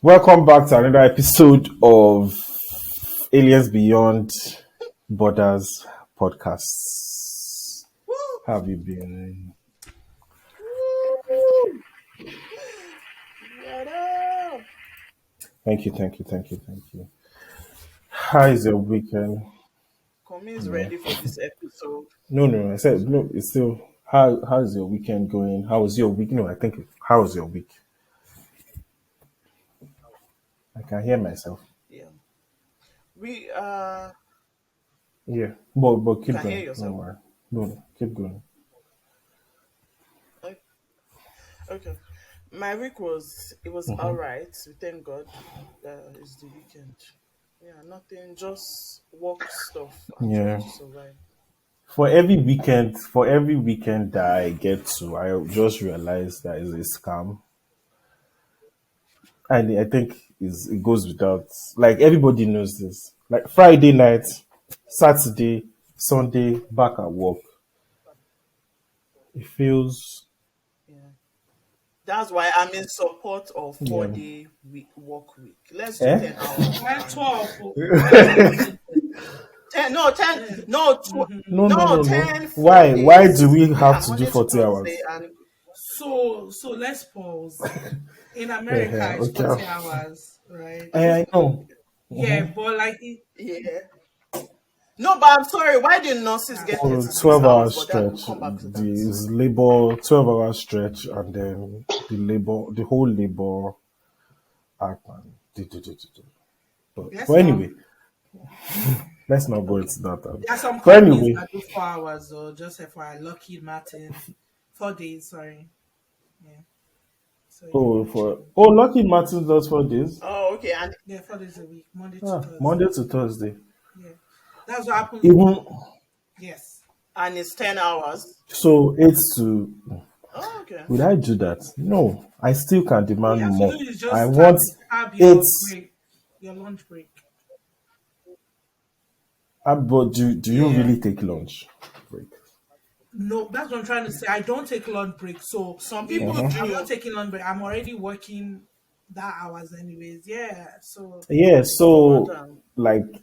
Welcome back to another episode of Aliens Beyond Borders podcasts. How have you been? Thank you. How is your weekend? Funmi is Yeah. ready for this episode. No. I said no. It's still. How's your weekend going? How was your week? No, I think. How was your week? I can hear myself. Yeah. We Yeah, but you keep can hear going. No yourself. more. No, keep going. O- Okay. My week was Mm-hmm. alright. We thank God. It's the weekend. Yeah, nothing, just work stuff and trying Yeah. to survive. For every weekend that I get to, I just realize that it's a scam, and I think it goes without. Like everybody knows this. Like Friday night, Saturday, Sunday, back at work. It feels Yeah. That's why I'm in support of yeah. 4 day work week. Let's do Eh? 10 hours Why and 12? let's do 10 no 10 no No, no no. 10 four Why do days. we have Yeah, to do Monday to 40 hours? Thursday and So let's pause. In Yeah, America, it's okay. 40 hours, right? I know. Yeah, but yeah. No, but I'm sorry. Why do nurses get Oh, 36 12 hours? hours But then we'll stretch. come back to that. This labor 12 hour stretch, and then the whole labor act and but let's not. anyway, let's not go into that. There are some But companies anyway, that do 4 hours, or just FYI, Lockheed Martin, 4 days. Sorry, yeah. So you mentioned, Lucky Martins does 4 days. Oh, okay. And yeah, 4 days a week, Monday to Monday Thursday. to Thursday. Yeah, that's what happens. Even Yes, it's 10 hours. so 8 to Oh, okay. would I do that? No, I still can all you demand have to do more. is I just want tab eight. your break, your lunch break. But do you Yeah. really take lunch break? No, that's what I'm trying to say. I don't take lunch break. So Some if people I'm not do. taking lunch break, I'm already working that hours anyways. Yeah. So Yeah, No so wonder. like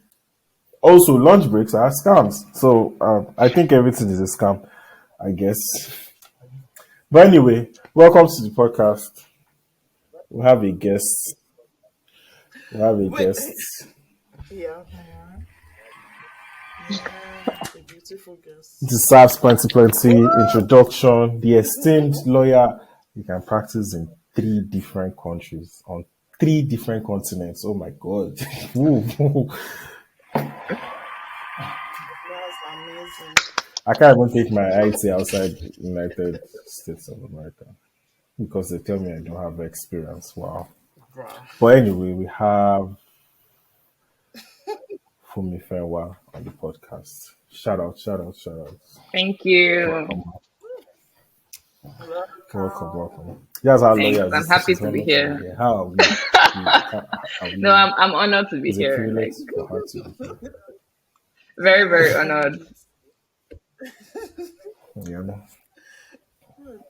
also lunch breaks are scams. So I think everything is a scam, I guess. But anyway, welcome to the podcast. We have a guest. We have a Wait. guest. Yeah. yeah. Yeah. A beautiful guest. This is SARS 2020 introduction. The esteemed lawyer. You can practice in 3 different countries on 3 different continents. Oh my god. Ooh. That's amazing. I can't even take my IT outside United States of America because they tell me I don't have experience. Wow. Bruh. But anyway, we have Funmi Fenwa on the podcast. Shout out. Thank you. Welcome. Welcome. That's how Thanks. lawyers I'm this happy is to be honored to be here. here. How are we? Are No, we I'm honored to be it's a here. privilege Like for her to be here. very, very honored. Yeah.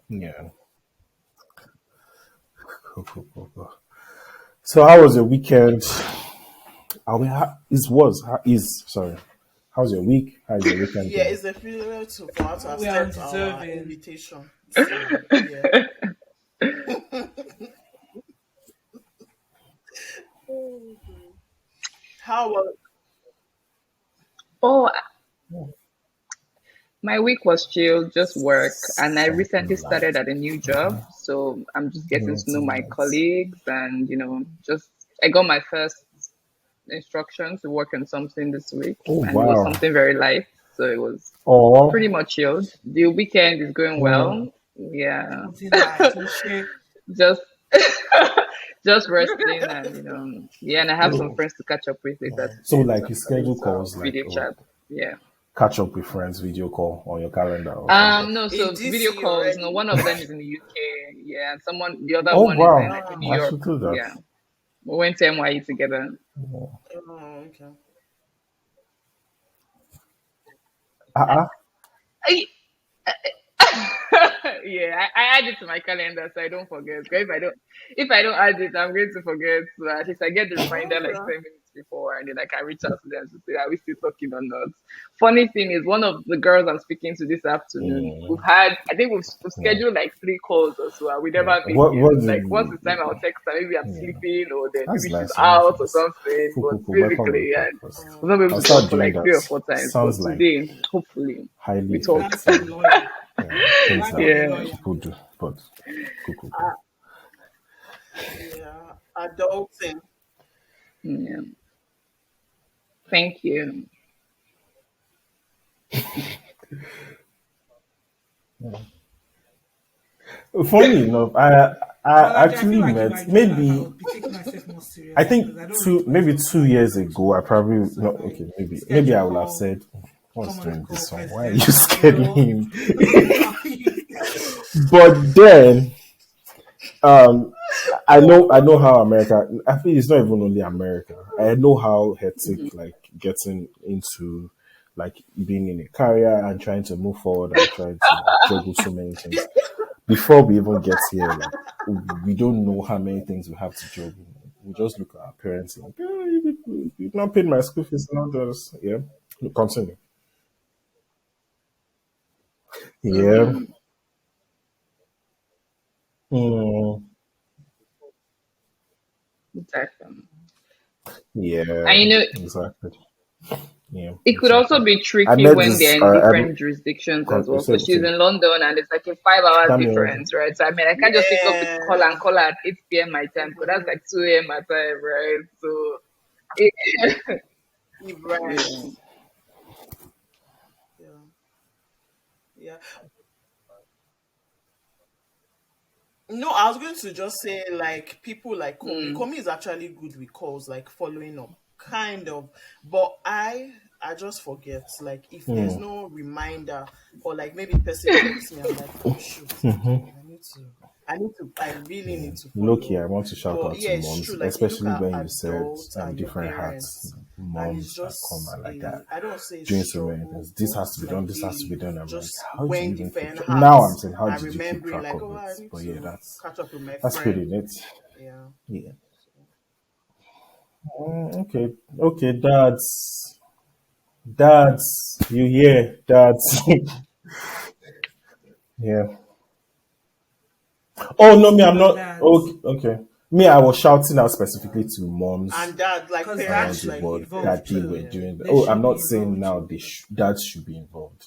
Yeah. Cool. So how was your weekend? I mean, sorry. How's your week? How's your weekend Yeah, going? it's a privilege for us to We are accept our deserving. invitation. So, yeah. How was Oh, my week was chill, just work, and I recently Something started light. at a new job, so I'm just getting to know Nothing my light. colleagues, and just I got my first instruction to work on something this week, Oh and it was wow. something very light, so it was Oh. pretty much chilled. The weekend is going Mm. well. Yeah, Something like to share. just just resting and yeah, and I have some Oh. friends to catch up with later So today, like some you schedule colleagues, so calls like video chat. Yeah. catch up with friends video call on your calendar or something. No, in so video DC calls. No, already? one of them is in the UK. Yeah, and the other Oh one is in wow. like New Ah, I York. should do that. Yeah, we went to NYU together. oh, okay. Uh-uh. I- Yeah, I add it to my calendar so I don't forget. 'Cause if I don't add it, I'm going to forget. So at least I get the reminder like Okay. 10 minutes before, and then I can reach out to them to say, "Are we still talking or not?" Funny thing is, one of the girls I'm speaking to this afternoon, Mm, I think we've yeah, scheduled like 3 calls or so, and we yeah. never What meeting. did Like once it's time, I'll text her. Maybe I'm yeah. sleeping, or then That's maybe she's nice. out or That's something. cool, But cool, cool. Welcome to the basically, yeah, podcast. we've not been able I'll to talk start for doing like that. 3 or 4 times. But Sounds like today, hopefully, highly we talk. That's the effective. lawyer. The Things life that of a Yeah. lawyer. people do, but cool, cool, cool. Uh, yeah. Adulting. Yeah. Thank you. Funny enough, I Well, I feel actually like if met I do that, I maybe would be taking myself more I seriously think because I don't really two put maybe myself two first when it years comes to ago. I relationship. probably So no if I okay maybe schedule I will have call, said what's come on the doing call, this one. Why are you President, hello. scheduling him? But then um I know how America. I think it's not even only America. I know how hectic like getting into like being in a career and trying to move forward and trying to juggle so many things before we even get here. Like we don't know how many things we have to juggle. We just look at our parents like, oh, you've not paid my school fees, not this. Yeah, continue. Yeah, Mm-hmm. mm, Exactly. And yeah, exactly. Yeah, it could exactly. also be I tricky met when this. they're in different jurisdictions as well. Say, Because she's say, in London and it's like a 5 hours tell me everything. difference, right? So I mean, I can't just pick up the call Yeah. and call her at 8 p.m. my time because that's Mm-hmm. like 2 a.m. my time, right? So, it, Right. yeah. Yeah. Yeah. No, I was going to just say like people like Komi. Mm. Komi is actually good with calls, like following up, kind of. But I just forget. Like if there's Hmm. no reminder or like maybe the person texts me, I'm like, oh shoot, I really need to Loki, follow I up. want to shout But out to yeah, it's moms, true. Like you look especially at when you said adults and your different hats, parents, and it's moms that come just and like a that, I don't say doing so many struggle, things. This but has to be done. like This has to be a done. I'm like, just how do you wearing even keep different track? Now I'm hats saying, how and did you keep remembering track like, of oh, it? I need But yeah, to catch up with my that's good friend. in it. Yeah. Yeah. Okay. Okay. Dads. You hear? Dads. Yeah. Oh no, me, I'm and not. dads. Okay. Okay. Me, I was shouting out specifically to moms And dad, like Because dads around parents, the should like be world involved that they too. were yeah. doing. They Oh, should I'm be not saying involved. now dads should be involved.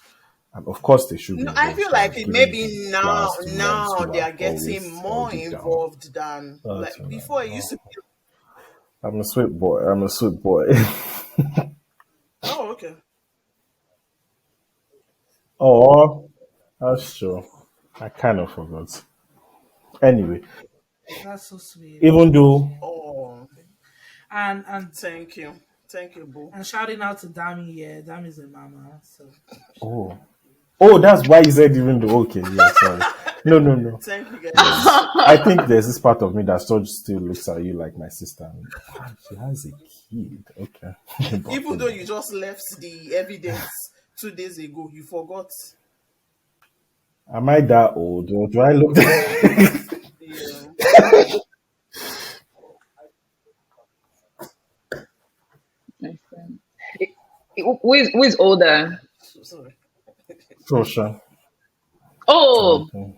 Of course, they should be No, I involved. feel like Giving the maybe flowers to moms now who they have are getting always held more it down. involved than That's like before. It used oh, to be. I'm a sweet boy. I'm a sweet boy. Oh, okay. Oh, that's true. I kind of forgot. Anyway, That's so sweet. even though, Oh, And thank you, boo. and shouting out to Dami, yeah, Dami's a mama, so shout oh, out. oh, that's why you said even though. Okay, yeah, sorry. No, no, no. Thank you, Yeah, guys. I think there's this part of me that still looks at you like my sister. She has a kid. Okay, but Even though you just left the evidence 2 days ago, you forgot. am I that old or do I look? Yeah. Makes sense. Who is older? Sorry. For sure. Oh, Okay.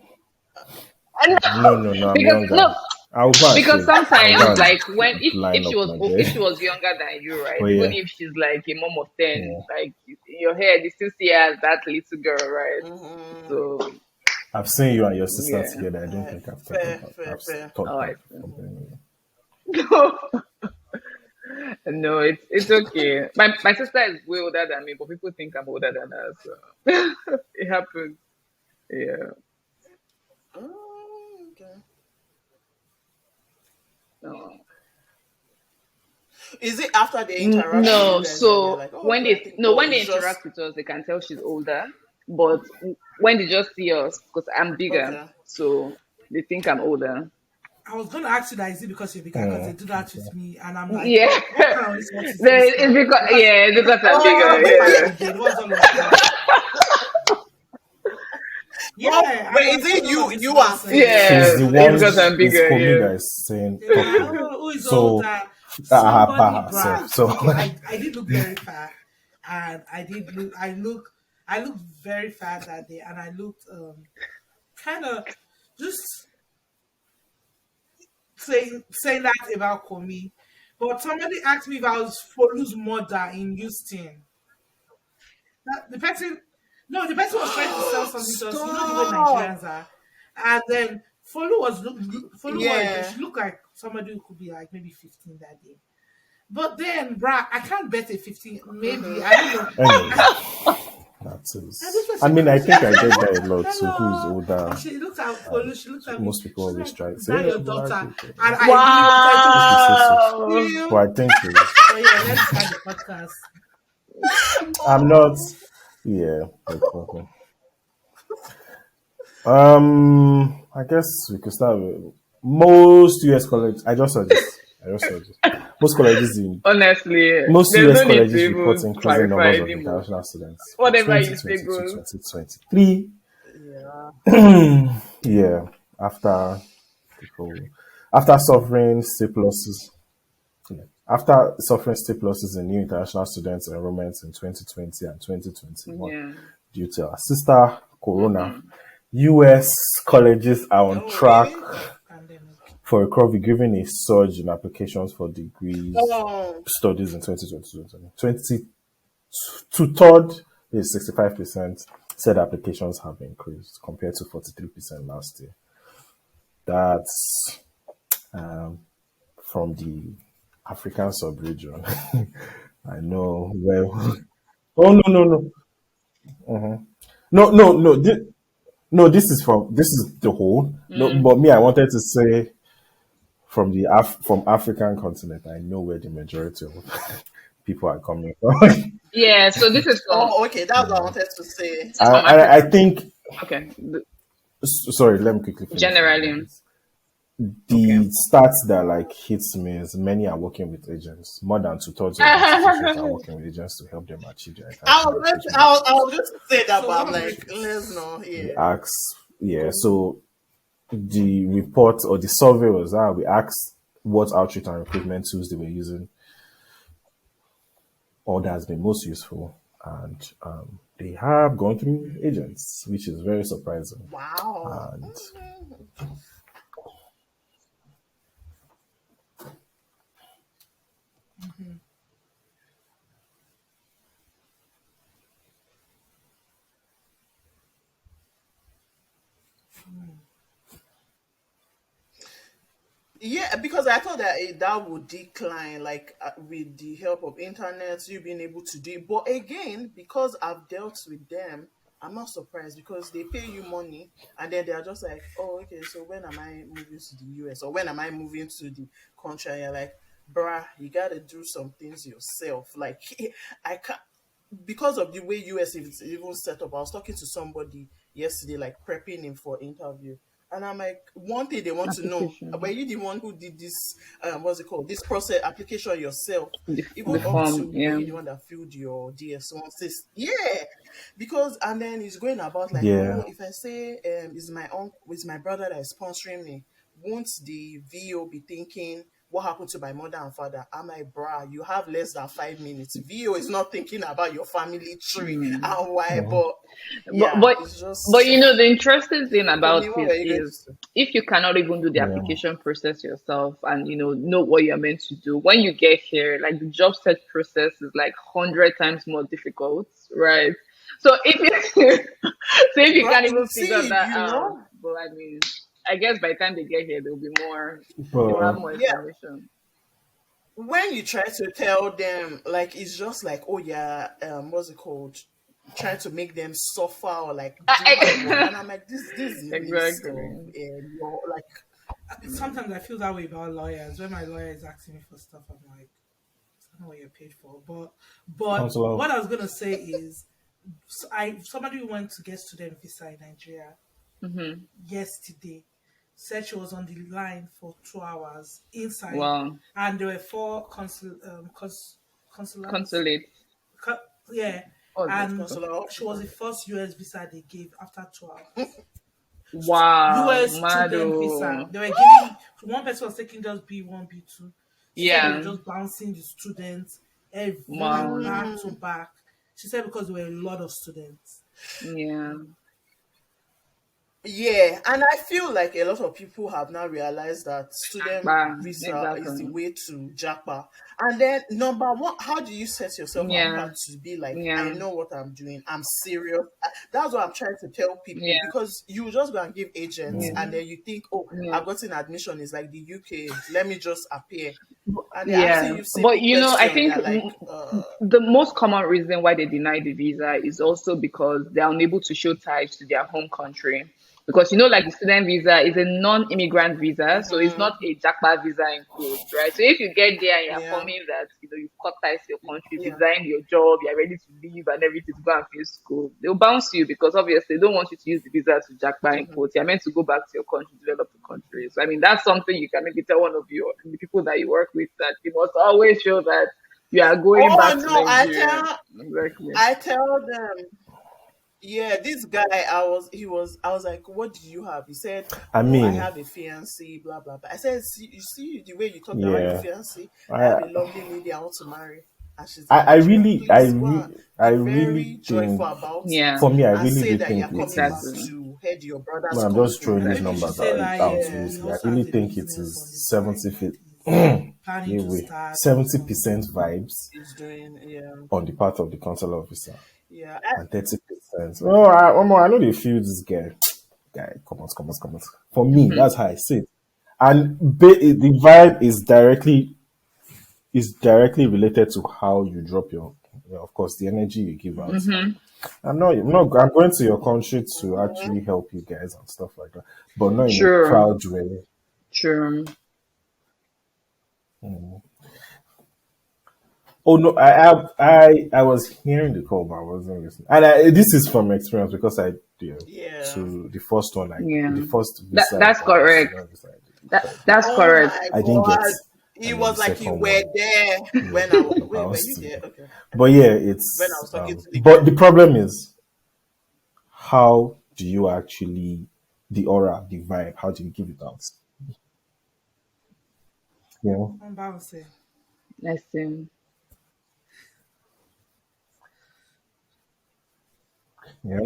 I know. No, no, no. I'm because younger. no, I'll go and because shave. I'll sometimes go like when and if line she up was my if day. she was younger than you, right? But Even yeah, if she's like a mom of 10, yeah. like in your head, you still see her as that little girl, right? Mm-hmm. So I've seen you and your sister yeah. together. I don't think I've thought Fair, about. fair, I've fair. thought Oh, I that see. anyway. No, it's okay. My sister is way older than me, but people think I'm older than her, so it happens. Yeah. Oh, okay. No. Is it after they interact with you No, guys that they're so like, oh, when okay, I they think, no or when it's they just interact with us, they can tell she's older. But when they just see us, because I'm bigger, okay? so they think I'm older. I was gonna ask you that is it because you're bigger because they Oh, do that with me and I'm like, Yeah, what kind of response is No, this it's now? because Because yeah, it's because I'm I'm Oh, bigger. not Yeah. five again. What's all of this? Oh, Yeah, wait, and is also it know you? this You are nonsense. female. She's Yeah, the it's one. because I'm It's bigger. Komi Yeah. that is saying They're like, okay. oh, who is So older? Somebody, Abba bruh. herself. So Okay, I did look very fat, and I looked very fat that day, and I looked kind of just saying that about Komi. But somebody asked me if I was Folu's mother in Houston. The person, no, the person was trying to sell something to us. You know the way Stop. Nigerians are, and then Folu was Yeah. she looked like somebody who could be like maybe 15 that day. But then, bruh, I can't bet a 15. Maybe I don't know. anyway, that And is. this I person mean, I comes, think I get that a lot too. Who is hello. older? And she looked at Folu, she looked at me. Most people She's always like, try to is say, that yeah, your but daughter? actually, And I really wanted to if you say so. Wow. scream. But I think But yeah, let's start the podcast. I'm not. Oh. Yeah, no problem. I guess we could start with most US colleges. I just saw this. Most colleges in Honestly, most there's US no need to colleges report even increasing clarify numbers of anymore. international students for Whatever you say 2022 goes. 2023. Yeah. Yeah, after people, after suffering steep losses, yeah, after suffering steep losses in new international students enrollments in 2020 and 2021 Yeah. due to our sister Corona, Mm-hmm. US colleges are on Oh, track really? Pandemic. for recovery, given a surge in applications for degrees Oh. studies in 2022. 22 third is 65% said applications have increased compared to 43% last year. That's um, from the African sub-region. I know well. Oh no no no no no no. No, this is the whole. No, Mm. but me, I wanted to say from from African continent. I know where the majority of people are coming from. Yeah, so this is from Oh, okay. That's what I wanted to say. this is from I Africa. think. Okay. Sorry, let me quickly finish my Generally. point. Okay. The stats that like hits me is many are working with agents. More than two-thirds of institutions are working with agents to help them achieve their international application I goals. was just say that, So but I'm what like, makes let's know. We Yeah. ask, yeah. So the report or the survey was that we asked what outreach and recruitment tools they were using, or that has been most useful, and they have gone through agents, which is very surprising. Wow. And Yeah, because I thought that that would decline, like with the help of internet, you being able to do it. But again, because I've dealt with them, I'm not surprised because they pay you money and then they're just like, oh, okay, so when am I moving to the US or when am I moving to the country? And you're like, bruh, you gotta do some things yourself. Like, I can't. Because of the way US is even set up, I was talking to somebody yesterday, like prepping him for interview. And I'm like, one thing they want to know, were Application. you the one who did this, what's it called, this process application yourself? The Even up form, to, were yeah. you the one that filled your DS1? Says, yeah. Because, and then he's going about like, oh, yeah, if I say, is my uncle, is my brother that is sponsoring me, won't the VO be thinking, what happened to my mother and father? I'm like, bruh, you have less than 5 minutes. VO is not thinking about your family tree Mm. and why, but But yeah, but it's but just, you know the interesting thing for about me, what it were you going to is say? if you cannot even do the yeah, application process yourself and know what you're meant to do when you get here, like the job search process is like 100 times more difficult, right? So if you so if you But can't even figure see, that out, but I mean, I guess by the time they get here, they'll have but more yeah, information. when you try to tell them, like, it's just like, oh yeah, what's it called? Trying to make them suffer or like do the work, and I'm like, this is real stuff, Exactly. and you're like, Sometimes I feel that way about lawyers. When my lawyer is asking me for stuff, I'm like, I don't know what you're paid for. But counselor, what I was gonna say is, I somebody who went to get student visa in Nigeria Mm-hmm. yesterday said she was on the line for 2 hours inside, Well, and there were four consulates. consulate. Co- yeah, Oh, that's and cool. consular she was the officer. first US visa they gave after 2 hours. Wow, US student visa. Mado. They were giving one person was taking just B1, B2. She said they were Yeah, just bouncing the students every like wow. back to Mm. back. She said because there were a lot of students. Yeah, Yeah, and I feel like a lot of people have now realized that student bah, visa is the exactly. way to japa. And then number one, how do you set yourself Yeah, apart to be like, I yeah, know what I'm doing, I'm serious. That's what I'm trying to tell people yeah, because you just go and give agents yeah, and Mm-hmm. then you think, oh, yeah. I've gotten admission, it's like the UK, let me just appear. And they're asking Yeah, you but simple I questions. think They're like, the most common reason why they deny the visa is also because they are unable to show ties to their home country. Because like the student visa is a non-immigrant visa, so it's not mm-hmm, a jackpot visa in quotes, right? So if you get there and you're yeah, forming that you've cut ties to your country, you've yeah, resigned your job, you're ready to leave and everything to go and finish school, they'll bounce you because obviously they don't want you to use the visa to jackpot in mm-hmm. quotes. You're meant to go back to your country, develop the country. So I mean that's something you can maybe tell one of the people that you work with that you must always show that you are going Oh back to no, Nigeria. Exactly. I tell them. Yeah, this guy, I was like, what do you have? He said, I oh, I mean, have a fiancé, blah, blah, blah. I said, see the way you talk about your yeah. fiancé? I have I a lovely lady I want to marry. And she's I, in I Nigeria. really Please go and I be really very joyful think, about it Yeah, for me, I and really say do that think you're it coming back exactly. is. to head your Well, brother's I'm just company. throwing And these maybe you should numbers say down like to you. Yeah. he I also really has a think it business on the is side 70 that feet. is planning to Anyway, start or 70% something. vibes He's doing, yeah. on the part of the consular officer Yeah. and 30%. Oh, I know they feel this guy. Guy, come on, come on, come on. For me, Hmm. that's how I see it. And the vibe is directly related to how you drop of course, the energy you give out. Hmm. I'm going to your country to Mhm. actually help you guys and stuff like that, but not in a True. proud way. True. Oh no, I was hearing the call, but I wasn't listening. And this is from experience because I Yeah. to the first one, like Yeah. the first That visa, that's correct. student visa I did. That's Oh correct. my I didn't get, God. He and then the was like, you second were one, there yeah, when I was, I wait, were you bounced. there? Okay. But Okay. yeah, When I it's was talking to the but guy. the problem is how do you actually the aura, the vibe, how do you give it out? You know, I'm about to say. Let's see. yeah,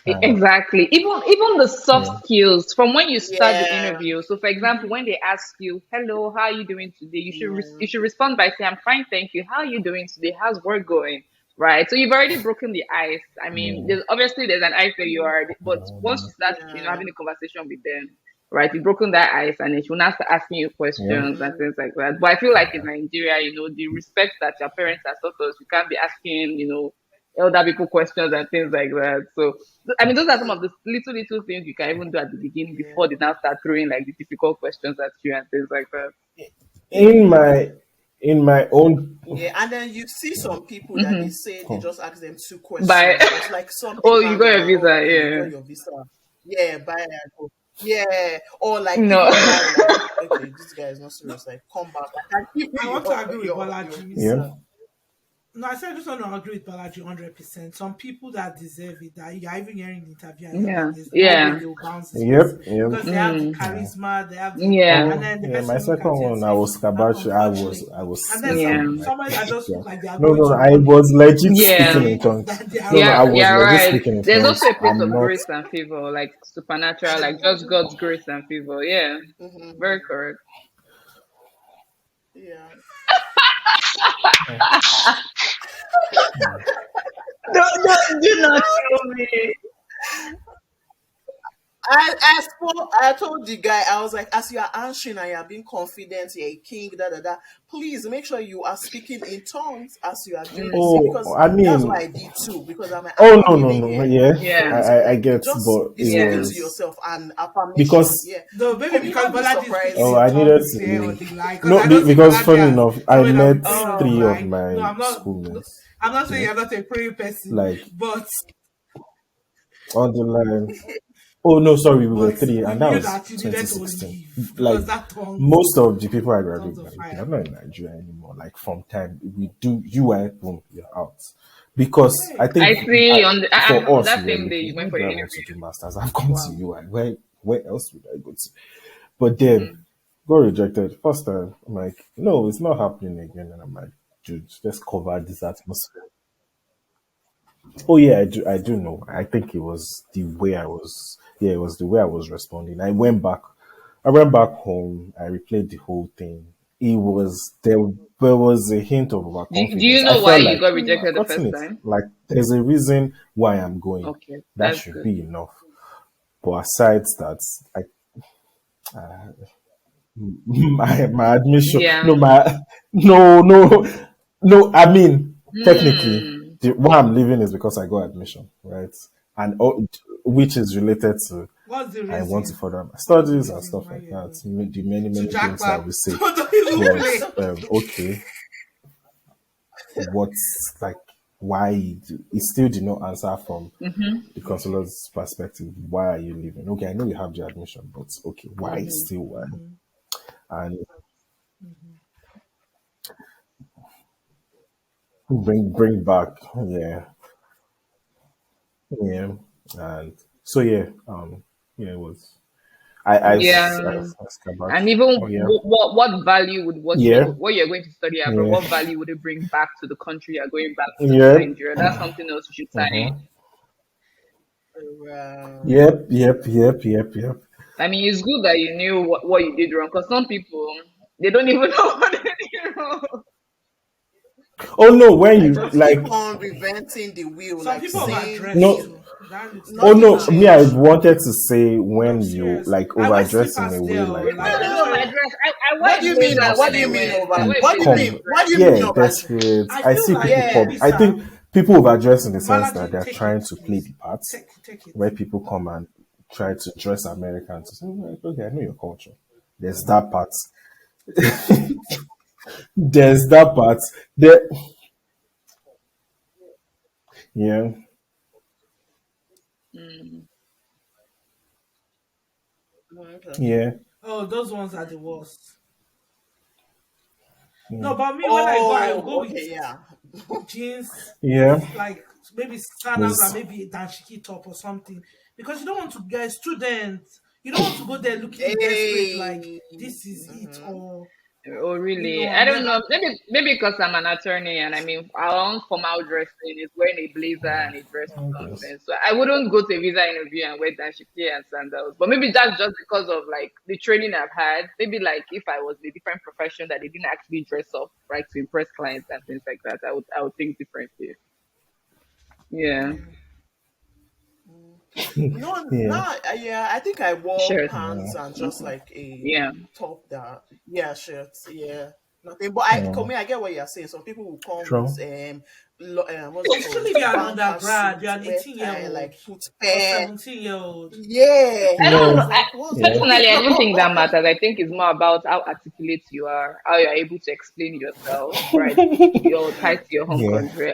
Exactly. Even the yeah, soft skills from when you start the Yeah. interview. So, for example, when they ask you, "Hello, how are you doing today?" You Yeah. should respond by saying, "I'm fine, thank you. How are you doing today? How's work going?" Right. So you've already broken the ice. I mean, there's an ice where you are, but once you start, Yeah. having a conversation with them, right, you've broken that ice, and then she'll now start asking you yeah, questions and Mm. things like that. But I feel like in Nigeria, the respect that your parents have taught us, you can't be asking, elder people questions and things like that. So I mean, those are some of the little things you can even do at the beginning before Yeah. they now start throwing like the difficult questions at you and things like that. in my in my own. Yeah. And then you see some people that they Mm-hmm. say they just ask them two By questions. It's like something oh, you got your banal. Oh, visa, okay, you got yeah. your visa. Yeah, buy and go. Yeah. Or like No. even buy like, okay, this guy is not No, serious. Like, come back. I can give I you want to agree with your Balaji. Yeah, visa. No, I said I just want to agree with Balaji 100%. Some people that deserve it, that you're even hearing the interview and you're like, Yeah. there's no way Yeah. they'll bounce this yep, person yep. because they have the Mm. charisma, they have the, Yeah. and Oh, then the yeah, my person will look second at you and one, I say, was kabashi. I unfortunately, was and then speaking. Yeah. Like, somebody that just yeah. look like they are No, going no, no, to I run was you, legit speaking Yeah. in tongues. that they are No, no, Yeah. I running was Yeah. you. legit Right. speaking in There's tongues. also a place I'm of not. grace and favor, like supernatural, like just God's grace and favor. Yeah. Very Mm-hmm. correct. Yeah. Don't do not tell me. I told the guy, I was like, as you are answering and you are being confident, you're a king, da da da. Please make sure you are speaking in tongues as you are doing this thing Oh, because I that's what mean, I did too. Because I'm oh not no, no, living no, no, here. yeah, Yeah. I Like get, just but be it speaking Yeah. to was yourself and affirmation. because Yeah. No, maybe Could you because not be Balaji is speaking oh, in I surprised? needed tongues here on to. the line. Because No, I don't see because Balaji funny as enough, I someone that will be met praying on the Oh, three of line. No, my I'm not. No, schoolmates, I'm not you saying know, you're not a praying person, like but on the line. Oh no, sorry, we were But three, we and that knew was that you needed to 2016. leave Like because that tongues, most of the people I tongues graduated of with, they are fire. not in Nigeria anymore. Like from time we do UI, boom, you're out. Because I Hey, think I see on for on us, that we were same day you looking, went where for do your I interview. want to do masters? I've come to wow. UI. Where else would I go to? But then Mm. got rejected. First time, I'm like, no, it's not happening again. And I'm like, dude, let's cover this atmosphere. Oh yeah, I do know. I think it was the way I was. Yeah, it was the way I was responding. I went back home. I replayed the whole thing. It was there was a hint of Do you overconfidence. I know why felt you like got I've rejected the gotten first it. time? Like there's a reason why I'm going. Okay, That that's should good. be enough. But aside that, I my admission Yeah. no my no I mean technically Hmm. why I'm leaving is because I got admission, right? And which is related to What's the I want to reason? further my What's the studies and reason stuff why like you're that. going? The many To many things that jackpot. we say. So don't even But play. okay, what's like why he still did not answer from the consular's perspective. Why are you leaving? Okay, I know you have the admission, but okay, why Hmm. still why? And bring back, yeah. Yeah, and so yeah, yeah, it was. Yeah. I come back. And even Oh yeah, what value would yeah, what you're going to study abroad, yeah, what value would it bring back to the country you're going back to, yeah. Nigeria? That's something else you should tie in. Wow. Yep. I mean, it's good that you knew what you did wrong, because some people, they don't even know what they did wrong. Oh no, when I you just keep like, on reinventing the wheel, Some like people saying overdress no, things, too. That is oh that's nothing no, me, bad. I changed. wanted to say No, when you serious. like I wear overdress in slippers a way there, or like Even if like I you don't no. overdress, I What wear do a you mean? blazer, I What wear do a you mean vest, over? I you wear a What do blazer you and come. mean? a What dress. do you mean Yeah, over? desperate. I I feel see like people Yeah. come. I Lisa, think people overdress in the sense that Malachi, they're take trying it, to play please. the parts. Take it. Where people come and try to dress American to say, "Oh, like, okay, I know your culture." There's that part. There's that part. There, yeah, Mm. Okay. yeah, Oh, those ones are the worst. yeah, No, but me when I will go Oh, with okay, yeah. jeans, yeah. like maybe sandals and There's maybe a dashiki top or something, because you don't want to get students. You don't want to go there looking desperate, like Hey. this is it, Mhm. or Oh, really? I and don't then know. Maybe because I'm an attorney, and I mean, our own formal dressing is wearing a blazer and a dress or I guess. something. So I wouldn't go to a visa interview and wear dashiki and sandals. But maybe that's just because of like the training I've had. Maybe like if I was in a different profession that they didn't actually dress up right to impress clients and things like that, I would think differently. Yeah. yeah. No, Yeah, yeah, I think I wore Sure. pants and just like a Yeah. top that, yeah, shirts, yeah, nothing. But I, yeah. for me, I get what you're saying. Some people will come with True. what's it Especially called, if you're an banker undergrad, suit, you're an wear 18-year tie, old like put or pen. 17-year-old. Yeah, I I don't Yeah, was know. like, what's yeah. going Personally, I don't think that on? matters. I think it's more about how articulate you are, how you're able to explain yourself, right? You're tied to your home Yeah. country.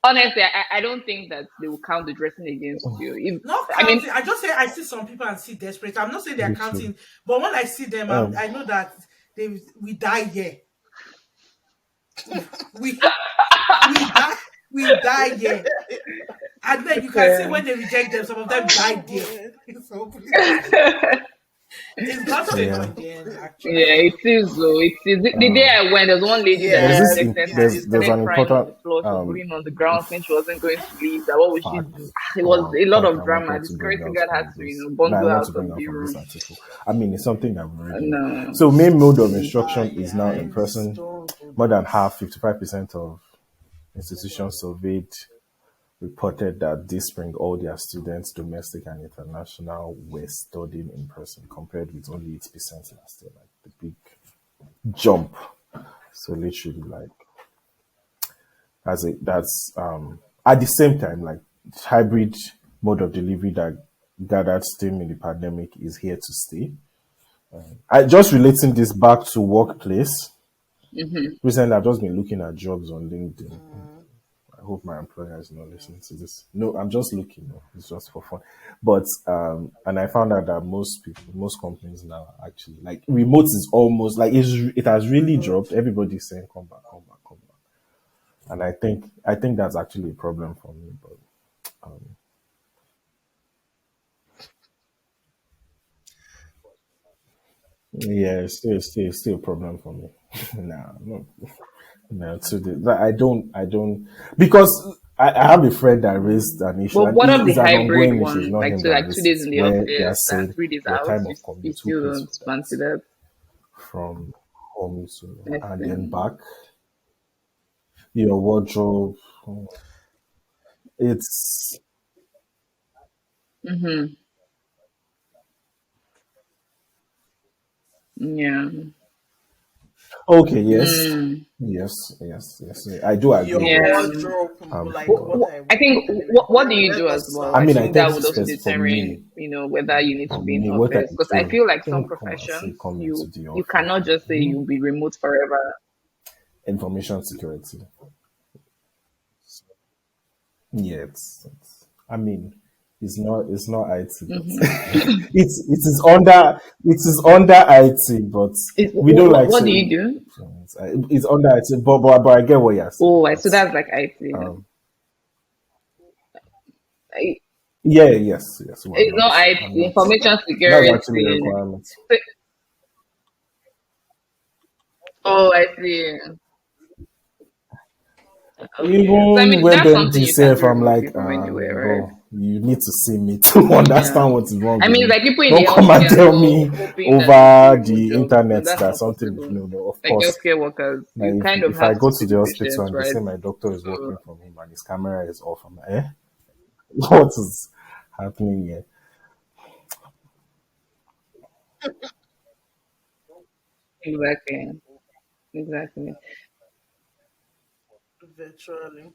Honestly, I don't think that they will count the dressing against you. Not I mean, counting. I just say I see some people and see desperate. I'm not saying they're Me too. counting, but when I see them, Um, I know that we die here. We we die here. And then you can see okay. when they reject them, some of them Oh died there. boy. So please, it's God's favor yeah. in the end, actually. Yeah, it is though. It is. The day Um, I went, there was one lady that there's got Yeah, this. rejected it and There's she is there's started an though. crying on important the floor. She was um rolling on the ground saying she wasn't going to leave. That what would she fact do? It was or a lot point of I drama. The wanted to bring security out guard had from to, this that I bundle want out to of bring out the from this room. article. I mean, it's something that we already know. No. So, main mode of Mm. instruction is now in Guys, person. don't do More than that. half, 55% of institutions surveyed reported that this spring all their students, domestic and international, were studying in person, compared with only 8% last year. Like the big jump. So literally, like that's at the same time, like hybrid mode of delivery that gathered steam in the pandemic is here to stay. I just relating this back to workplace. Hmm. Recently, I've just been looking at jobs on LinkedIn. hope my employer is not listening to this. No, I'm just looking. No, it's just for fun. But and I found out that most companies now are actually like remote is almost like it has really dropped. Everybody's saying come back, come back, come back. And I think that's actually a problem for me. But yeah, it's still a problem for me. Nah, no, no. I don't because I have a friend that raised an issue, But and what of the it's an hybrid ongoing issue. It's one, not like him so, that like two raised days it, in the where they are office and saying 3 days your out? time You, of you commute, who still pays don't for that fancy that? from home to I and then think. back, your wardrobe. It's Mm-hmm. Yeah. okay. Yes, Mm. yes, yes, yes. I do agree, Your but Yeah. wardrobe, like but what I I wear. think Anyway, what do you let do as us well? I I mean, I think think that would also for determine, me, whether you need to be in what I office. Because I do, feel like some don't come and say professions, come into the you office. cannot just say you'll be remote forever. Information security. Yeah, I mean, it's not IT, but Hmm. it is under IT, but we don't like What do you saying do? it's under IT. But I get what you're saying. Oh, so That's that's like IT. um I- yeah, yes, yes. Well, It's not I'm IT, not. information That's actually a security. requirement. Oh, I see. Okay. So I Even mean, when that's them something you can DCF, do I'm remotely like, from anywhere, right? bro, you need to see me to Yeah. understand what is wrong I with mean, me. like people in the Don't come and healthcare as tell well, me hoping that there'll be over remote the jobs. No, internet that's that not something. possible. No, no, of Like course. healthcare workers, Like you kind of if I have go to to see the the hospital patients, and they right? say my doctor is So working from him and his camera is off, I'm like, what is happening here? exactly, exactly, virtually.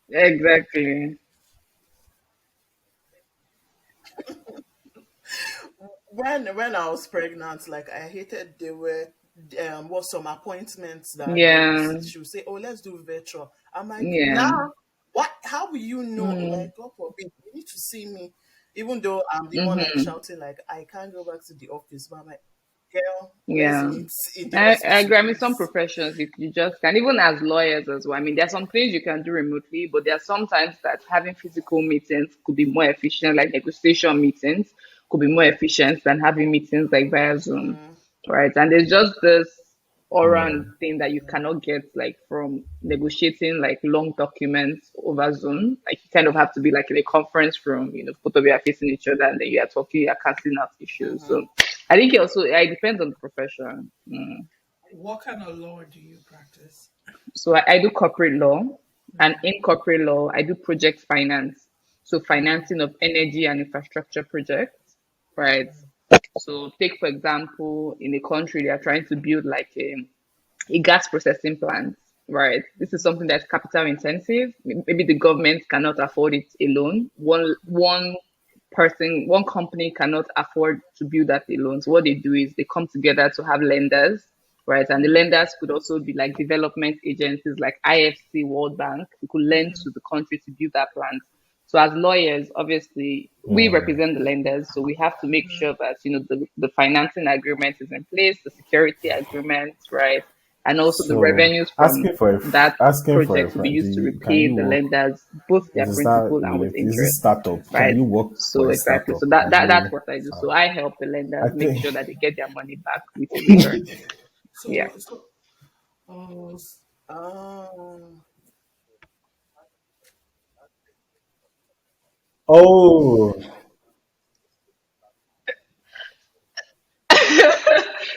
exactly. When I was pregnant, like I hated there were was some appointments that Yeah, she would say, "Oh, let's do virtual." I'm like, yeah. nah, what? How will you know? Mm, Like, God forbid, you need to see me, even though I'm the one like mm-hmm. shouting, like I can't go back to the office. But I'm like, girl, let's Yeah. meet in the I hospital, agree. I mean, some please. professions you just can, even as lawyers as well. I mean, there are some things you can do remotely, but there are sometimes that having physical meetings could be more efficient, like negotiation meetings could be more efficient than having meetings like via Zoom, Mm, right? And there's just this aura Yeah. and thing that you cannot get like from negotiating like long documents over Zoom. Like you kind of have to be like in a conference room, both of you are facing each other and then you are talking, you are canceling out issues. mm-hmm. So I think it depends on the profession. What kind of law do you practice? So I do corporate law, and in corporate law, I do project finance. So financing of energy and infrastructure projects, right? So take for example, in a country they are trying to build like a gas processing plant, right? This is something that's capital intensive. Maybe the government cannot afford it alone. One company cannot afford to build that alone. So what they do is they come together to have lenders, right? And the lenders could also be like development agencies like IFC, World Bank, who could lend to the country to build that plant. So as lawyers, obviously, we Mm. represent the lenders, so we have to make sure that the financing agreement is in place, the security agreement, right, and also the So revenues from asking for that a project will be friend, used to can repay you the work? lenders both their Is that principal and with is this interest, startup? Can right? you work for So a exactly. startup? So that, Can that that's you? what I do. Uh, So I help the I lenders make think. sure that they get their money back with a return. Yeah. So, oh, Um, Oh,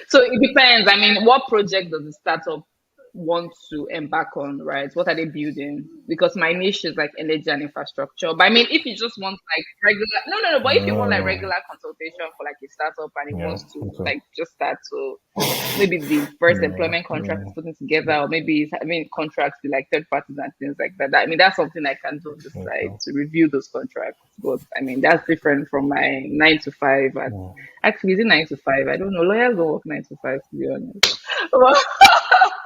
So it depends. I mean, what project does the startup want to embark on, right? What are they building? Because my niche is like energy and infrastructure. But I mean, if you just want like regular, no, no, no. But if you want like regular consultation for like a startup and it yeah. wants to Okay. like just start to maybe the first Yeah. employment contract Yeah. is putting together, or maybe it's having contracts with like third parties and things like that. I mean, that's something I can do on the side Okay. to review those contracts. But I mean, that's different from my 9 to 5. Actually, is it 9 to 5? I don't know. Lawyers don't work 9 to 5, to be honest.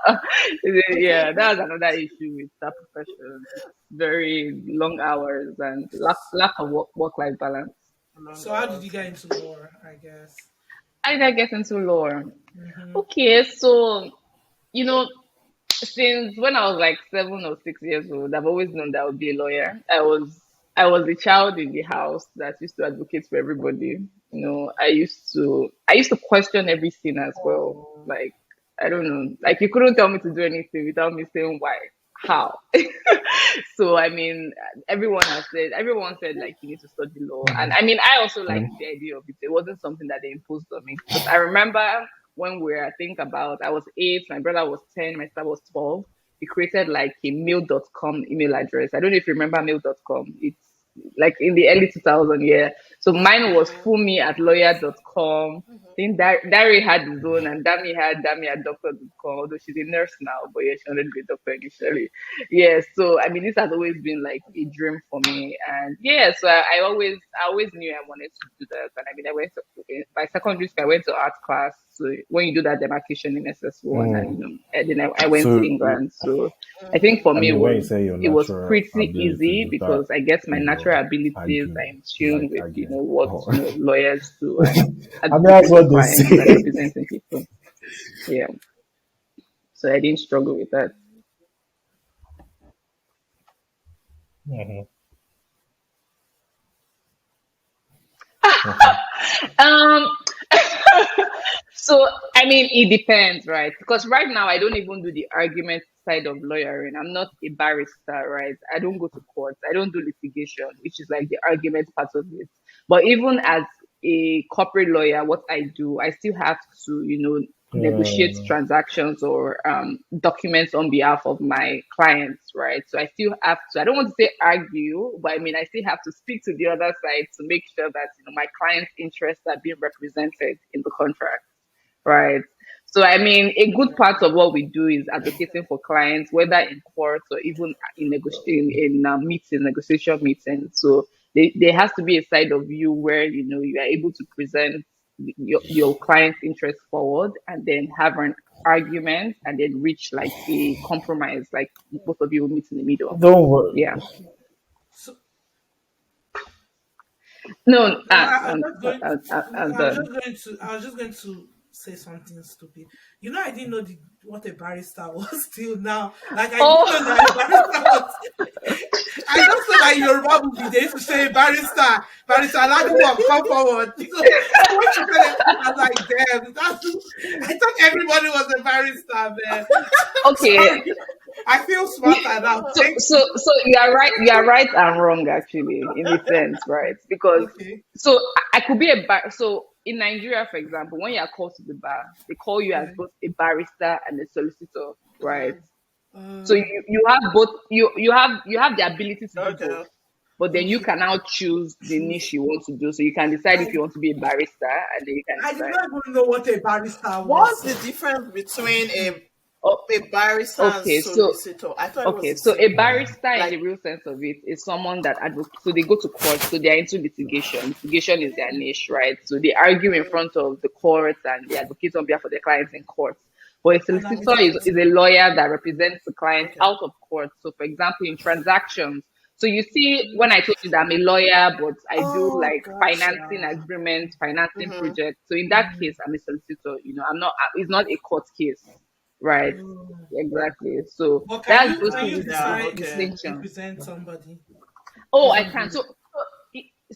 Okay. Okay. Yeah, that's another issue with that profession. It's very long hours and lack of work life balance. Long So how did you hours. get into law? I guess. How did I get into law? Mm-hmm. Okay, so you know, since when I was like 7 or 6 years old, I've always known that I would be a lawyer. I was a child in the house that used to advocate for everybody. I used to question everything as well. Oh. Like I don't know, like you couldn't tell me to do anything without me saying why, how. So I mean, everyone said like you need to study law, and I mean I also liked the idea of it. It wasn't something that they imposed on me because I remember when I think about, I was 8, my brother was 10, my sister was 12. We created like a mail.com email address. I don't know if you remember mail.com. It's like in the early 2000s, yeah. So mine was Mm-hmm. Funmi at lawyer.com. I think Dari had his own, and Dami at doctor.com, although she's a nurse now, but yeah, she wanted to be a doctor initially. Yeah, so I mean, this has always been like a dream for me, and yeah, so I always knew I wanted to do that, and I mean, I went to by secondary school, I went to art class. So when you do that demarcation in SS1, and Mm. and then I went to So, England. So I think Mm-hmm. for I me mean, when you say your it was natural pretty abilities, easy is that, because I guess my natural abilities are arguing, in like tune with arguing? what Oh. lawyers do and I mean, that's advocating for what they clients and say. representing people. Yeah, so I didn't struggle with that. Mhm. Um, so I mean, it depends, right? Because right now I don't even do the argument side of lawyering. I'm not a barrister, right? I don't go to court. I don't do litigation, which is like the argument part of it. But even as a corporate lawyer, what I do, I still have to, negotiate Mm. transactions or documents on behalf of my clients, right? So I still have to, I don't want to say argue, but I mean, I still have to speak to the other side to make sure that, my client's interests are being represented in the contract, right? So, I mean, a good part of what we do is advocating for clients, whether in court or even in negotiating in meetings, negotiation meetings. So, there has to be a side of you where you are able to present your client's interest forward, and then have an argument, and then reach like a compromise, like both of you will meet in the middle. Don't worry. Yeah. So No, no, I was just going. I'm I was just done. going to. I was just going to say something stupid. I didn't know what a barrister was till now. Like I didn't know that a Oh, barrister was. I just saw that in Yoruba movie they used to say barrister, barrister Ladipo, come forward. So when she said it, I was like, damn, I thought everybody was a barrister, man. okay. Sorry. I feel smarter now. So, Thank so, you. so you are right. You are right and wrong, actually, in a sense, right? Because Okay. so I could be a bar. So in Nigeria, for example, when you are called to the bar, they call you as Yeah. both a barrister and a solicitor, right? So Uh, you have both. You have the ability to do both, Okay. but then you okay. can now choose the niche Choose. you want to do. So you can decide if I you want to be a barrister, and then you can I did decide. not even know what a barrister What's was. the difference between Oh, a barrister and okay. So solicitor? I thought it was Okay, the so a same. barrister in Like, the real sense of it is someone that advocates. So they go to court, so they are into litigation. Litigation is their niche, right? So they argue in front of the courts and they advocate on behalf of their clients in courts. But a And I'm a solicitor is solicitor. a lawyer that represents the client okay. out of court. So, for example, in transactions. So you see, when I told you that I'm a lawyer, but I do Oh, like financing gotcha. agreements, financing Mm-hmm. projects. So in that case, I'm a solicitor. I'm not. It's not a court case, right? Oh. Exactly. So But that's just can you Gotcha. decide the to Okay. distinction. represent somebody? Oh, I Even can. though So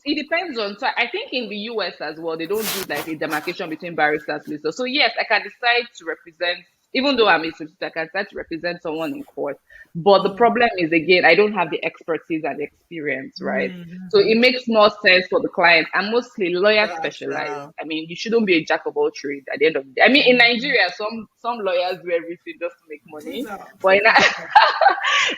it depends on. So I think in the US as well, they don't do like a demarcation between barristers and solicitors. So yes, I can decide to represent, even though I'm a solicitor, I can decide to represent someone in court. But the oh. problem is again, I don't have the expertise and the experience, right? So it Mm-hmm. makes more sense for the client. And mostly lawyers specialize. Gotcha. I mean, you shouldn't be a jack of all trades at the end of the day. I mean, in Nigeria, some lawyers do everything just to make money. But Things are tough.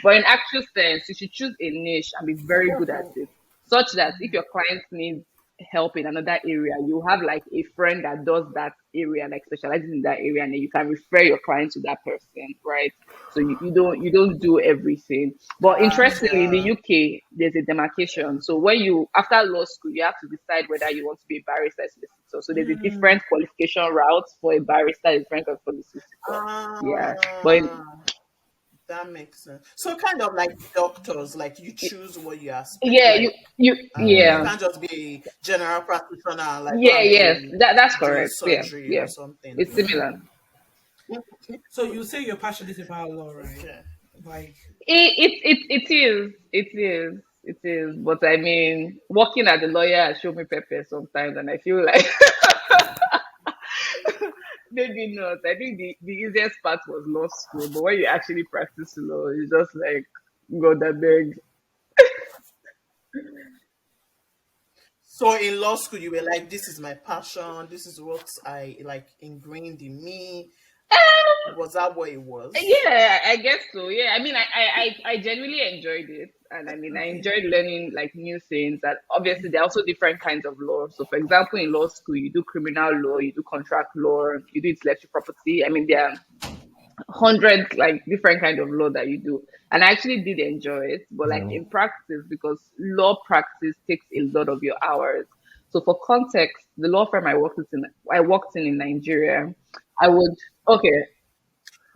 but in actual sense, you should choose a niche and be very good at it, such that if your client needs help in another area, you have like a friend that does that area, like specializes in that area, and then you can refer your client to that person, right? So you don't do everything. But interestingly, in the Gotcha. UK, there's a demarcation. So when you after law school, you have to decide whether you want to be a barrister or solicitor. So there's a Mm. different qualification route for a barrister, a different for a solicitor. Yeah, but Ah, that makes sense. So kind of like doctors, like you choose what you are yeah, like. You yeah. can't just be a general practitioner and like go Yeah, and yes, be that's doing correct. Yeah, surgery or yeah, something. it's similar. So you say you're passionate about law, right? Okay. Like, It is. But I mean, working as a lawyer has shown me pepper sometimes, and I feel like maybe not. I think the easiest part was law school, but when you actually practice law, it's just like God, I beg. So in law school, you were like, "This is my passion. This is what I like ingrained in me." Was that what it was? Yeah, I guess so. Yeah, I mean, I genuinely enjoyed it, and I mean, I okay. enjoyed learning like new things. That obviously there are also different kinds of law. So, for example, in law school, you do criminal law, you do contract law, you do intellectual property. I mean, there are hundreds like different kind of law that you do, and I actually did enjoy it. But like Yeah. in practice, because law practice takes a lot of your hours. So, for context, the law firm I worked in Nigeria, I would okay.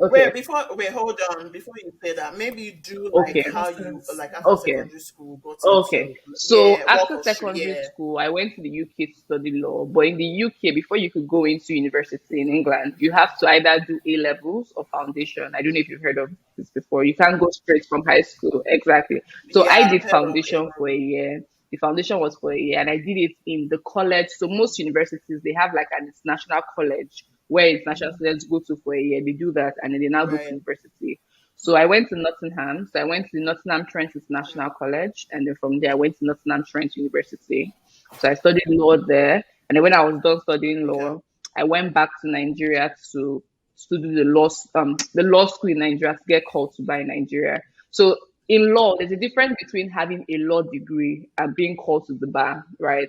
Okay, Wait, hold on. Before you say that, maybe you do like okay, how you Masters. like after okay. secondary school got Okay. into So yeah, work after or shoot, secondary yeah. school, I went to the UK to study law. But in the UK, before you could go into university in England, you have to either do A levels or foundation. I don't know if you've heard of this before. You can't go straight from high school. Exactly. So I Yeah, did I've heard of A foundation for a level. year. The foundation was for a year, and I did it in the college. So most universities they have like an international college where international students go to for a year. They do that, and then they now go to Right. university. So I went to Nottingham. So I went to Nottingham Trent International College, and then from there I went to Nottingham Trent University. So I studied law there, and then when I was done studying Okay. law, I went back to Nigeria to do the law school in Nigeria to get called to bar in Nigeria. So in law, there's a difference between having a law degree and being called to the bar, right?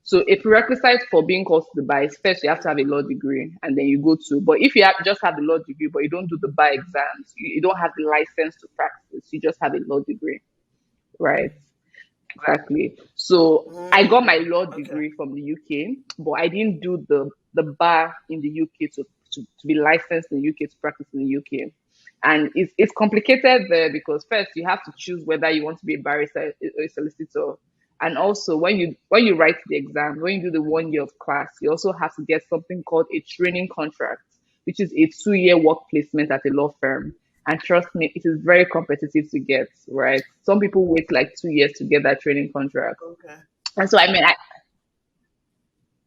So a prerequisite for being called to the bar is first you have to have a law degree and then you go to. But if you just have the law degree but you don't do the bar exams, you don't have the license to practice. You just have a law degree, right? Exactly. So I got my law Okay. degree from the UK, but I didn't do the bar in the UK to be licensed in the UK to practice in the UK. And it's complicated there because first you have to choose whether you want to be a barrister or a solicitor. And also when you write the exam, when you do the 1 year of class, you also have to get something called a training contract, which is a 2 year work placement at a law firm. And trust me, it is very competitive to get, right? Some people wait like 2 years to get that training contract. Okay. And so, I mean,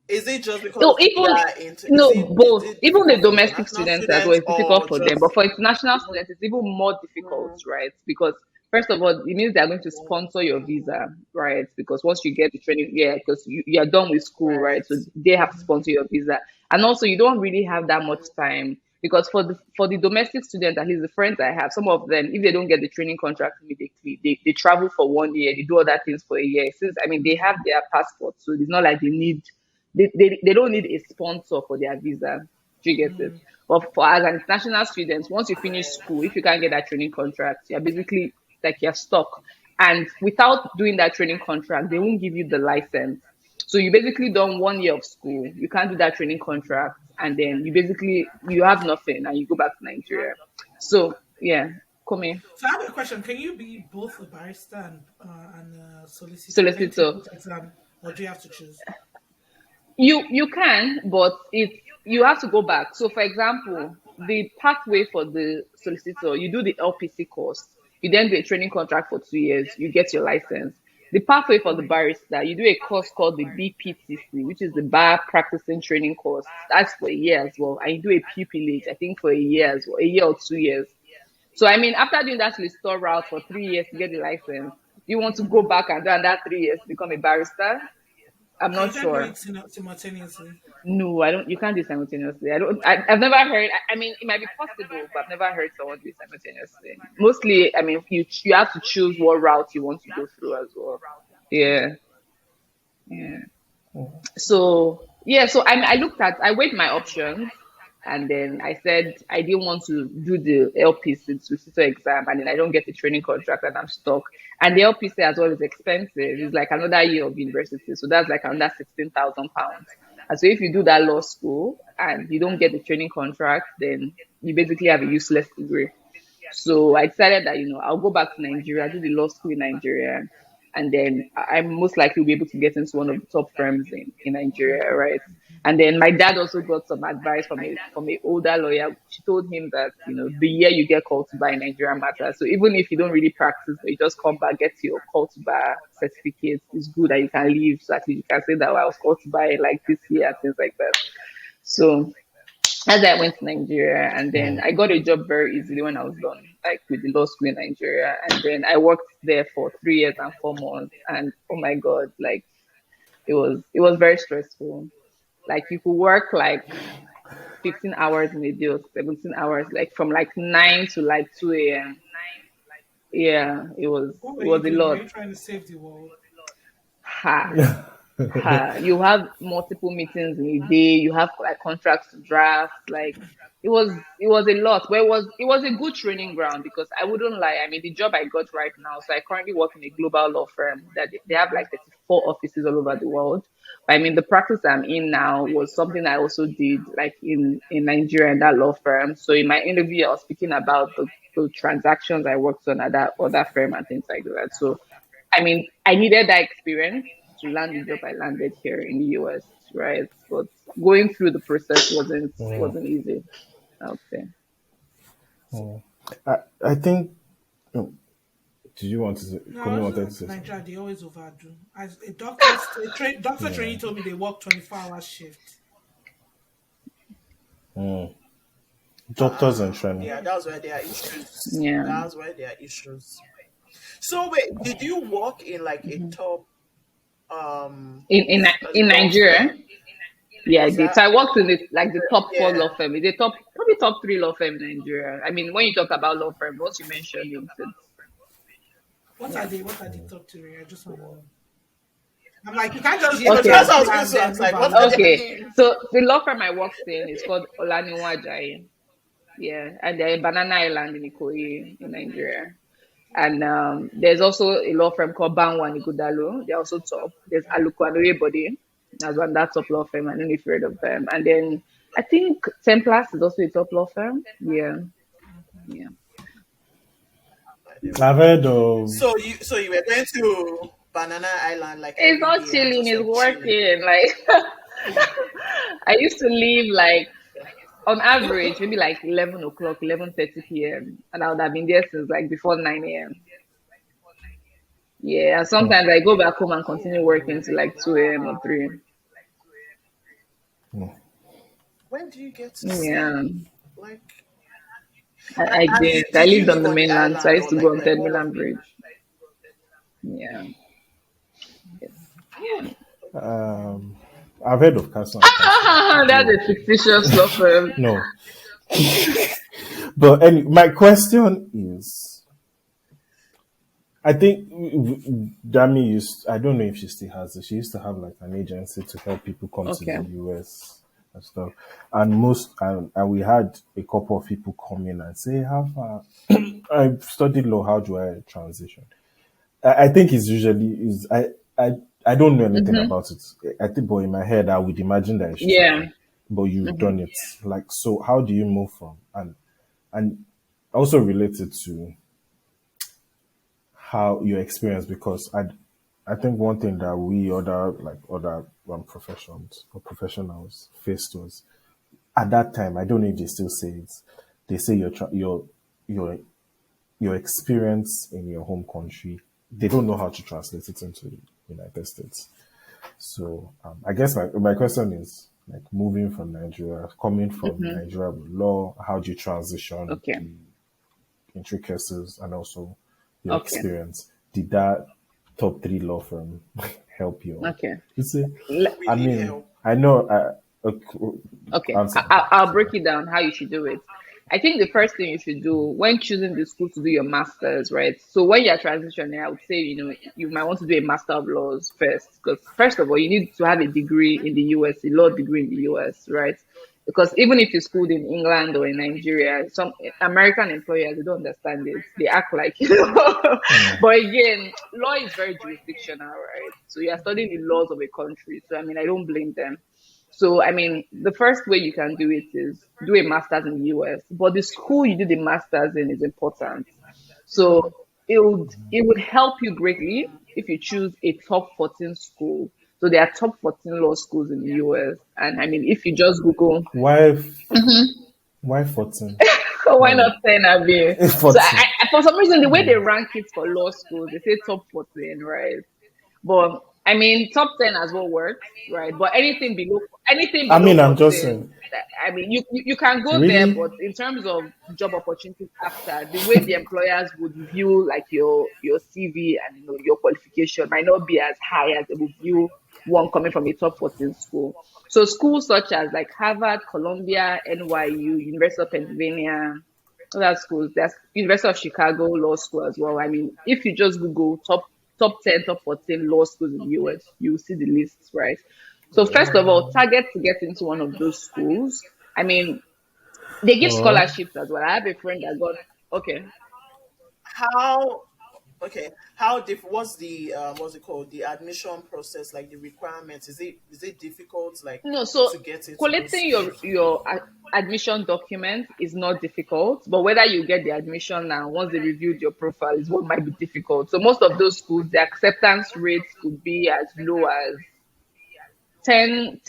Is it just no, because they even are into no, is both. it Even the difficult for domestic international students as well, students it's difficult or for them. But just for international even students, it's even more difficult, mm, right? Because first of all, it means they're going to sponsor your visa, right? Because once you get the training, yeah, because you're done with school, right? right? So they have to sponsor your visa, and also you don't really have that much time. Because for the domestic students, at least the friends I have, some of them, if they don't get the training contract immediately, they travel for 1 year, they do other things for a year. Since I mean they have their passport, so it's not like they don't need a sponsor for their visa. Do you get it? But for as an international student, once you finish school, if you can't get that training contract, you're basically like you're stuck. And without doing that training contract, they won't give you the license. So you basically done 1 year of school. You can't do that training contract, and then you have nothing, and you go back to Nigeria. So yeah, come in. So I have a question. Can you be both a barrister and a solicitor? Can you take Solicitor. both exam, or do you have to choose? You can, but you have to go back. So, for example, the pathway for the solicitor, you do the LPC course, you then do a training contract for 2 years, you get your license. The pathway for the barrister, you do a course called the BPTC, which is the Bar Practicing Training Course. That's for a year as well, and you do a pupillage, I think, for a year as well, a year or 2 years. So, I mean, after doing that solicitor route for 3 years to get the license, you want to go back and do another 3 years to become a barrister? I'm And you not can do sure. it simultaneously. No, I don't. You can't do it simultaneously. I don't. I've never heard. I mean, it might be possible, but I've never heard someone do it simultaneously. Mostly, I mean, you have to choose what route you want to go through as well. Yeah, yeah. So yeah, so I weighed my options, and then I said I didn't want to do the LPC to sit exam, and then I don't get the training contract, and I'm stuck. And the LPC as well is expensive. It's like another year of university, so that's like another £16,000. And so if you do that law school and you don't get the training contract, then you basically have a useless degree. So I decided that, I'll go back to Nigeria, do the law school in Nigeria, and then I'm most likely will be able to get into one of the top firms in Nigeria, right? And then my dad also got some advice from a older lawyer. She told him that, the year you get called to bar in Nigeria matters. So even if you don't really practice, but you just come back, get your call to bar certificate, it's good that you can leave. So at least you can say that, well, I was called to bar like this year and things like that. So as I went to Nigeria, and then I got a job very easily when I was done, like with the law school in Nigeria. And then I worked there for 3 years and 4 months. And oh my God, like it was very stressful. Like you could work like 15 hours in a day or 17 hours, like from like 9 to like 2 a.m. Yeah, it was What were it you was a doing? Were lot. you trying to save the world? Ha. You have multiple meetings in a day. You have like contracts to draft. Like it was a lot, but it was a good training ground because I wouldn't lie. I mean, the job I got right now. So I currently work in a global law firm that they have like 34 offices all over the world. But I mean, the practice I'm in now was something I also did like in Nigeria in that law firm. So in my interview, I was speaking about the transactions I worked on at that other firm and things like that. So I mean, I needed that experience to land the job I landed here in the US, right? But going through the process wasn't easy, I would say. I think. oh, Did you want to say? No, I Kumi was wanted to just say like something. Nigeria. They always overdo. As doctor training told me they work 24-hour shift. Doctors and training. Yeah, that's where there are issues. Yeah. That's where there are issues. So wait, did you work in like a top as a In law Nigeria, firm? yeah, I Was did. So that I worked in like the top four yeah? law firm. It's the top, probably top three law firm in Nigeria. I mean, when you talk about law firm, once you mention it, What are yeah. they? What are they top three? I just want to know. I'm like, you can't just You go know, to Okay. that's what I was Nigeria going and to then ask. move Like, what are around. their Okay. names? So the law firm I worked in is called Olaniwajai. Yeah, and they're in Banana Island in Ikoyi in Nigeria. And there's also a law firm called Banwa Nigudalo. They're also top. There's Aluko and Body. That's one that top law firm. I don't know if you heard of them. And then I think Templas is also a top law firm. Yeah, yeah. I've heard of. So you were going to Banana Island like It's every not day and chilling. just It's like chilling. working. Like I used to leave like on average maybe like 11 o'clock, 11:30 p.m. and I would have been there since like before 9 a.m. Yeah, and sometimes I go back home and continue Oh, working till like 2 a.m. or 3. when do you get to Yeah, sleep? Like, I and did. I did you lived on live the on the mainland, so I island used or to go on like Third what was Mainland it? Bridge. Yeah. Yes. Um, I've heard of Castle and Castle. That's Though a fictitious law firm. no, but my question is, I think Dami used. I don't know if she still has it. She used to have like an agency to help people come to Okay. the US and stuff. And we had a couple of people come in and say, "How far? I've studied law. How do I transition?" I think it's usually is I don't know anything Mm-hmm. about it. I think, but in my head, I would imagine that it's Yeah. tricky. But you've Mm-hmm. done it. Like, so how do you move from and also related to how your experience, because I think one thing that we other professions or professionals faced was at that time. I don't know if they still say it. They say your your experience in your home country, they don't know how to translate it into the United States. So I guess my question is like moving from Nigeria, coming from Mm-hmm. Nigeria with law, how do you transition Okay. the intricacies and also your Okay. experience? Did that top three law firm help you out? Okay. You see, We I need mean, help. I know. Okay. Answer. I'll break Sorry. it down how you should do it. I think the first thing you should do when choosing the school to do your master's, right? So when you're transitioning, I would say, you might want to do a master of laws first. Because first of all, you need to have a degree in the US, a law degree in the US, right? Because even if you schooled in England or in Nigeria, some American employers, they don't understand it. They act like, Mm. but again, law is very jurisdictional, right? So you're studying the laws of a country. So I mean, I don't blame them. So, I mean, the first way you can do it is do a master's in the US, but the school you do the master's in is important. So, it would help you greatly if you choose a top 14 school. So there are top 14 law schools in the US, and I mean, if you just Google, Why? Why 14? why Like not 10, Abi? So, 14. for some reason, the way they rank it for law schools, they say top 14, right? But I mean, top 10 as well works, right? But anything I below mean, I'm just 14, saying. I mean, you can go there, Really? but in terms of job opportunities after, the way the employers would view like your CV and your qualification might not be as high as they would view one coming from a top 14 school. So schools such as like Harvard, Columbia, NYU, University of Pennsylvania, other schools. There's University of Chicago Law School as well. I mean, if you just Google top 10, top 14 law schools in the US, you will see the lists, right? So first of all, target to get into one of those schools. I mean, they give Oh, scholarships as well. I have a friend that got okay. How okay? How what's the what's it called? The admission process, like the requirements. Is it difficult, like, No, so to get into those collecting your schools? admission document is not difficult, but whether you get the admission now, once they reviewed your profile, is what might be difficult. So most of those schools, the acceptance rates could be as low as 10%,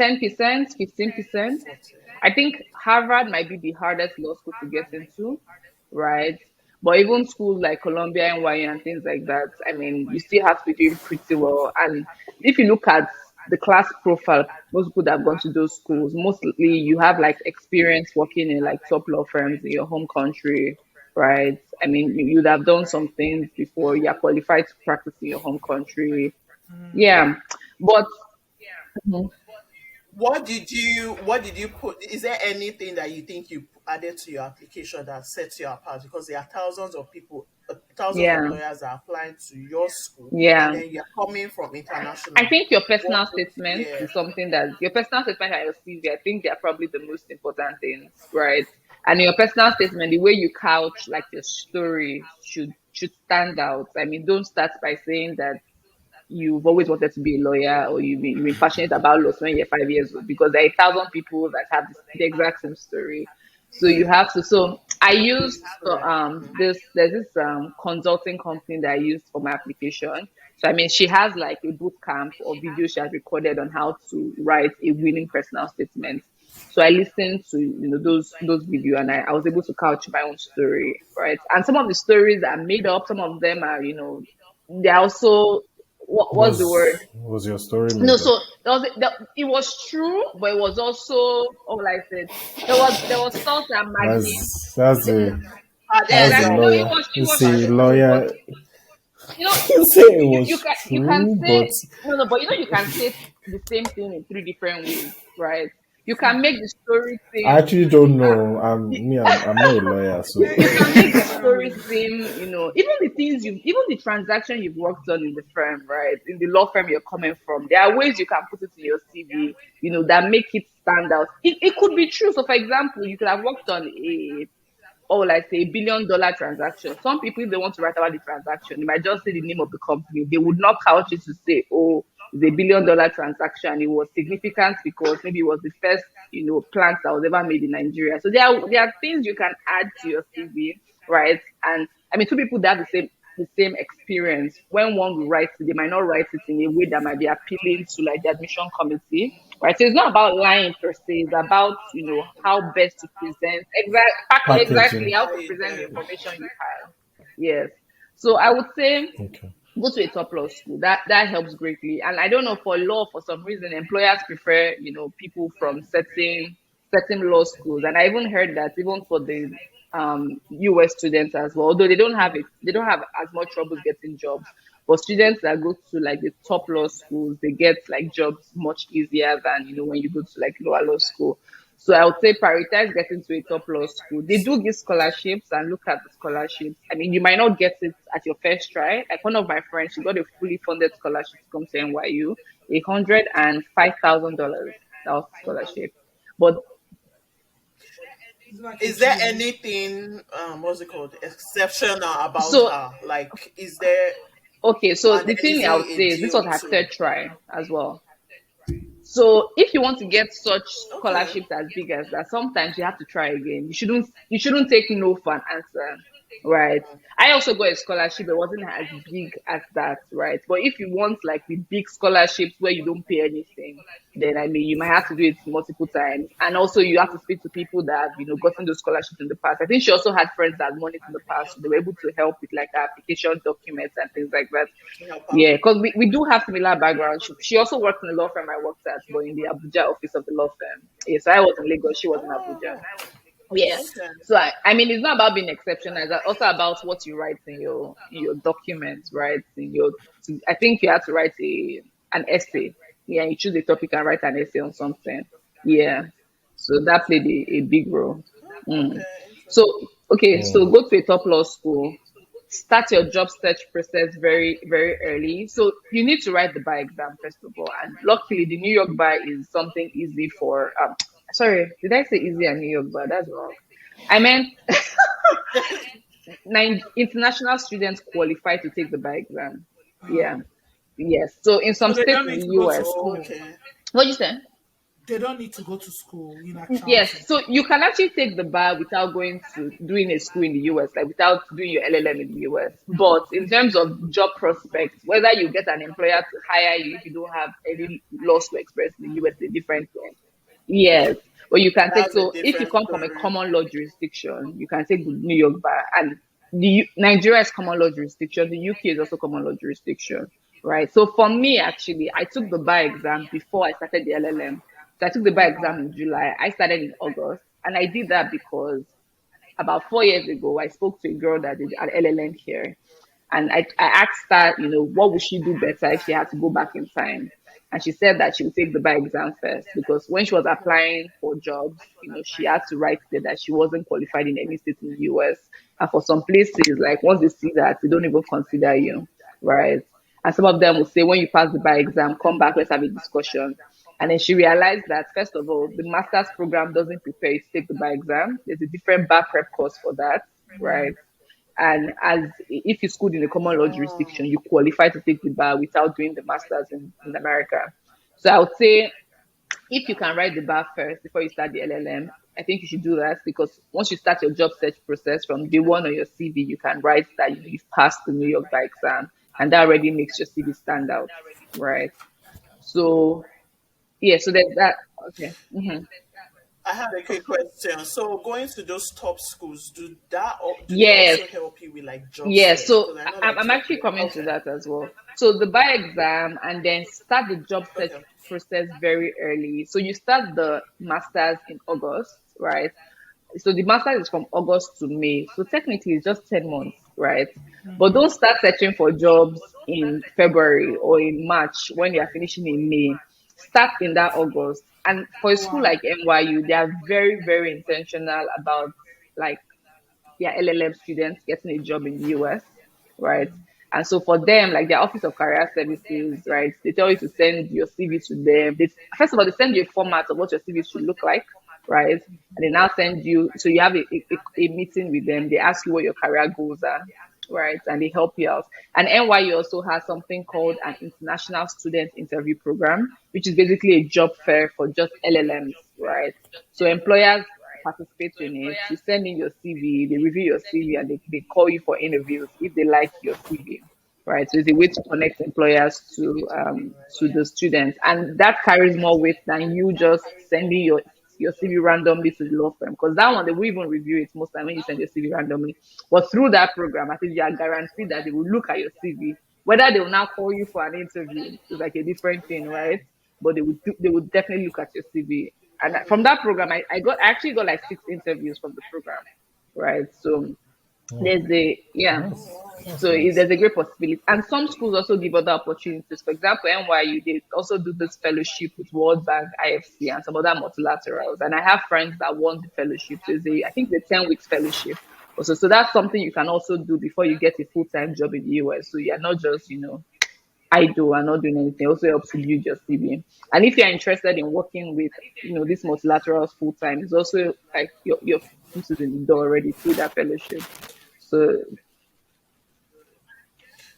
15%. 14. I think Harvard might be the hardest law school to get into, right? But even schools like Columbia, NYU, and things like that, I mean, you still have to be doing pretty well. And if you look at the class profile, most people that have gone to those schools, mostly you have like experience working in like top law firms in your home country, right? I mean, you'd have done some things before you're qualified to practice in your home country. Yeah. But What did you put? Is there anything that you think you added to your application that sets you apart? Because there are thousands of people, thousands of yeah, lawyers that are applying to your school, and yeah. then you're coming from I international. think your What? personal statement Yeah. is something that your personal statement and your CV, I think they're probably the most important things, right? And your personal statement, the way you couch like your story should stand out. I mean, don't start by saying that you've always wanted to be a lawyer or you've been passionate about law when you're 5 years old because there are 1,000 people that have the exact same story. So you have to. So I used so, Right. there's this consulting company that I used for my application. So I mean, she has like a boot camp or video she has recorded on how to write a winning personal statement. So I listened to those video and I was able to couch my own story, right? And some of the stories are made up. Some of them are they're also what's the word? Was your story No, made up? so it was true, but it was also like I said, there was salt and Maggie. That's a as a Added Exactly. No, up. it lawyer. was it You was say true, but lawyer. you know You say it you was can true, say but no, but you can say the same thing in three different ways, right? You can make the story I seem actually don't know. you, I'm not a lawyer, so you can make the story seem, even the things even the transaction you've worked on in the firm, right? In the law firm you're coming from, there are ways you can put it in your CV, that make it stand out. It could be true. So, for example, you could have worked on or like say $1 billion transaction. Some people, if they want to write about the transaction, they might just say the name of the company. They would not couch it to say, oh, it's $1 billion transaction. It was significant because maybe it was the first, plant that was ever made in Nigeria. So there are things you can add to your CV, right? And I mean, two people that have the same experience. When one will write it, they might not write it in a way that might be appealing to like the admission committee, right? So it's not about lying per se. It's about how best to present exactly packaging. how How to you present the do? information you have. Yes. So I would say Okay. go to a top law school. That helps greatly. And I don't know, for law, for some reason, employers prefer people from certain law schools. And I even heard that even for the US students as well, although they don't have as much troubles getting jobs. But students that go to like the top law schools, they get like jobs much easier than when you go to like lower law school. So I would say prioritize getting to a top law school. They do give scholarships and look at the scholarships. I mean, you might not get it at your first try. Like one of my friends, she got a fully funded scholarship to come to NYU, $105,000. That was the scholarship. But It's like a Is there dream. anything what's it called exceptional about so her? Like, is there okay, so an the thing I would easy a say is this deal was her to? third try as well. So if you want to get such Okay. scholarships as big as that, sometimes you have to try again. You shouldn't take no for an answer, right? I also got a scholarship, it wasn't as big as that, right? But if you want like the big scholarships where you don't pay anything, then I mean you might have to do it multiple times. And also you have to speak to people that have, gotten those scholarships in the past. I think she also had friends that had won it in the past, so they were able to help with like her application documents and things like that. Help out. Yeah, because we do have similar backgrounds. She also worked in the law firm I worked at, but in the Abuja office of the law firm. Yes, I was in Lagos, she was in Abuja. Oh, Yeah. okay. So I mean, it's not about being exceptional. It's also about what you write in your documents, right? I think you have to write an essay. Yeah, you choose a topic and write an essay on something. Yeah. So that played a big role. Mm. Okay, So interesting. okay, so Mm. go to a top law school. Start your job search process very, very early. So you need to write the bar exam first of all. And luckily, the New York bar is something easy for. Sorry, did I say easy and New York bar? That's wrong. I meant international students qualify to take the bar exam. Yeah. Yes. So in some So they states don't in need the to go to US, school. Okay. what do you say? They don't need to go to school in Yes, actuality. so you can actually take the bar without going to doing a school in the US, like without doing your LLM in the US. But in terms of job prospects, whether you get an employer to hire you if you don't have any law school experience in the US is a different thing. Yes, but you can take, That's a so if you different come from a story. common law jurisdiction, you can take the New York bar, and Nigeria is common law jurisdiction. The UK is also common law jurisdiction, right? So for me, actually, I took the bar exam before I started the LLM. So I took the bar Oh exam wow. in July. I started in August, and I did that because about 4 years ago, I spoke to a girl that did an LLM here. And I asked her, what would she do better if she had to go back in time? And she said that she would take the bar exam first because when she was applying for jobs, she had to write there that she wasn't qualified in any state in the US. And for some places, like once they see that, they don't even consider you, right? And some of them will say, when you pass the bar exam, come back, let's have a discussion. And then she realized that, first of all, the master's program doesn't prepare you to take the bar exam. There's a different bar prep course for that, right? And as if you schooled in a common law Oh, jurisdiction, you qualify to take the bar without doing the masters in America. So I would say if you can write the bar first before you start the LLM, I think you should do that because once you start your job search process from day one on your CV, you can write that you've passed the New York bar exam, and that already makes your CV stand out, right? So yeah, so there's that. Okay. I have a quick question. So, going to those top schools, do they Yes, also help you with like job yes. search? So Because I know I'm, like I'm top. actually coming to Okay. that as well. So the bar exam and then start the job search Okay. process very early. So you start the masters in August, right? So the master is from August to May. So technically it's just 10 months, right? But don't start searching for jobs in February or in March when you are finishing in May. Start in that August. And for a Oh school wow. like NYU, they are very, very intentional about like their LLM students getting a job in the US, right? And so for them, like their Office of Career Services, right, they tell you to send your CV to them. First of all, they send you a format of what your CV should look like, right? And they now send you, so you have a meeting with them. They ask you what your career goals are, right? And they help you out. And NYU also has something called an International Student Interview Program, which is basically a job fair for just LLMs, right? So employers participate in it. You send in your CV, they review your CV, and they call you for interviews if they like your CV, right? So it's a way to connect employers to the students, and that carries more weight than you just sending your CV randomly to the law firm because that one they will even review it most time when you send your CV randomly. But through that program, I think you are guaranteed that they will look at your CV. Whether they will now call you for an interview is like a different thing, right? But they would definitely look at your CV. And from that program, I actually got like 6 interviews from the program, right? So Mm. there's the yeah. Nice. That's So nice. there's a great possibility. And some schools also give other opportunities. For example, NYU, they also do this fellowship with World Bank, IFC, and some other multilaterals. And I have friends that won the fellowship. So I think it's a 10 weeks fellowship. Also, so that's something you can also do before you get a full time job in the US. So you're not just, idle and not doing anything. It also helps to build your CV. And if you're interested in working with, these multilaterals full time, it's also like your foot is in the door already through that fellowship. So,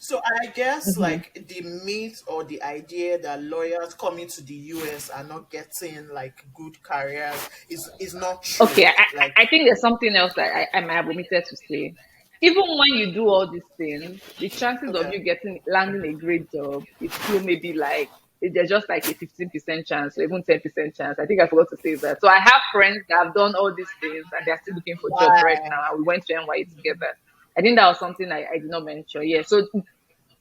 So I guess mhm. like the myth or the idea that lawyers coming to the US are not getting like good careers is not Okay, true. I think there's something else that I might have omitted to say. Even when you do all these things, the chances of Okay. you getting landing a great job is still maybe like there's just like a 15% chance or even 10% chance. I think I forgot to say that. So I have friends that have done all these things and they're still looking for jobs right Why? now. And we went to NYU together. I think that was something I did not mention. Yeah. So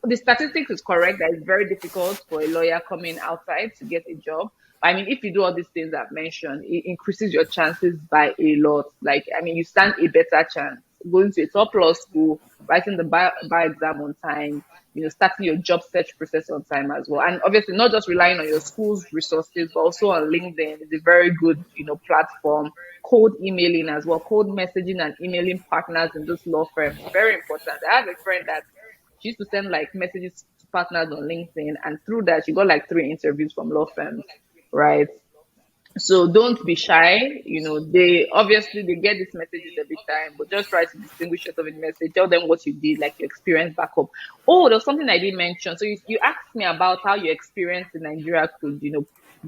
the statistics is correct that it's very difficult for a lawyer coming outside to get a job. I mean, if you do all these things I've mentioned, it increases your chances by a lot. Like, I mean, you stand a better chance going to a top law school, writing the bar exam on time, starting your job search process on time as well. And obviously, not just relying on your school's resources, but also on LinkedIn is a very good, platform. Cold emailing as well, cold messaging and emailing partners in those law firms, very important. I have a friend that she used to send like messages to partners on LinkedIn, and through that, she got like 3 interviews from law firms, right? So don't be shy. They obviously they get these messages every time, but just try to distinguish yourself in the message. Tell them what you did, like your experience back up. Oh, there's something I didn't mention. So you asked me about how your experience in Nigeria could, be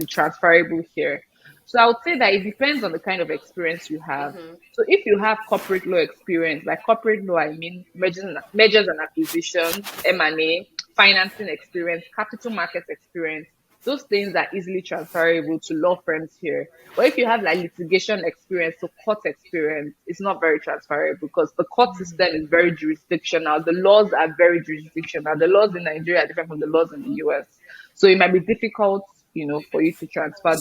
transferable here. So I would say that it depends on the kind of experience you have. Mm-hmm. So if you have corporate law experience, by corporate law I mean mergers and acquisitions, M&A, financing experience, capital markets experience, those things are easily transferable to law firms here. But if you have like litigation experience, so court experience, it's not very transferable because the court system is very jurisdictional. The laws are very jurisdictional. The laws in Nigeria are different from the laws in the US. So it might be difficult, for you to transfer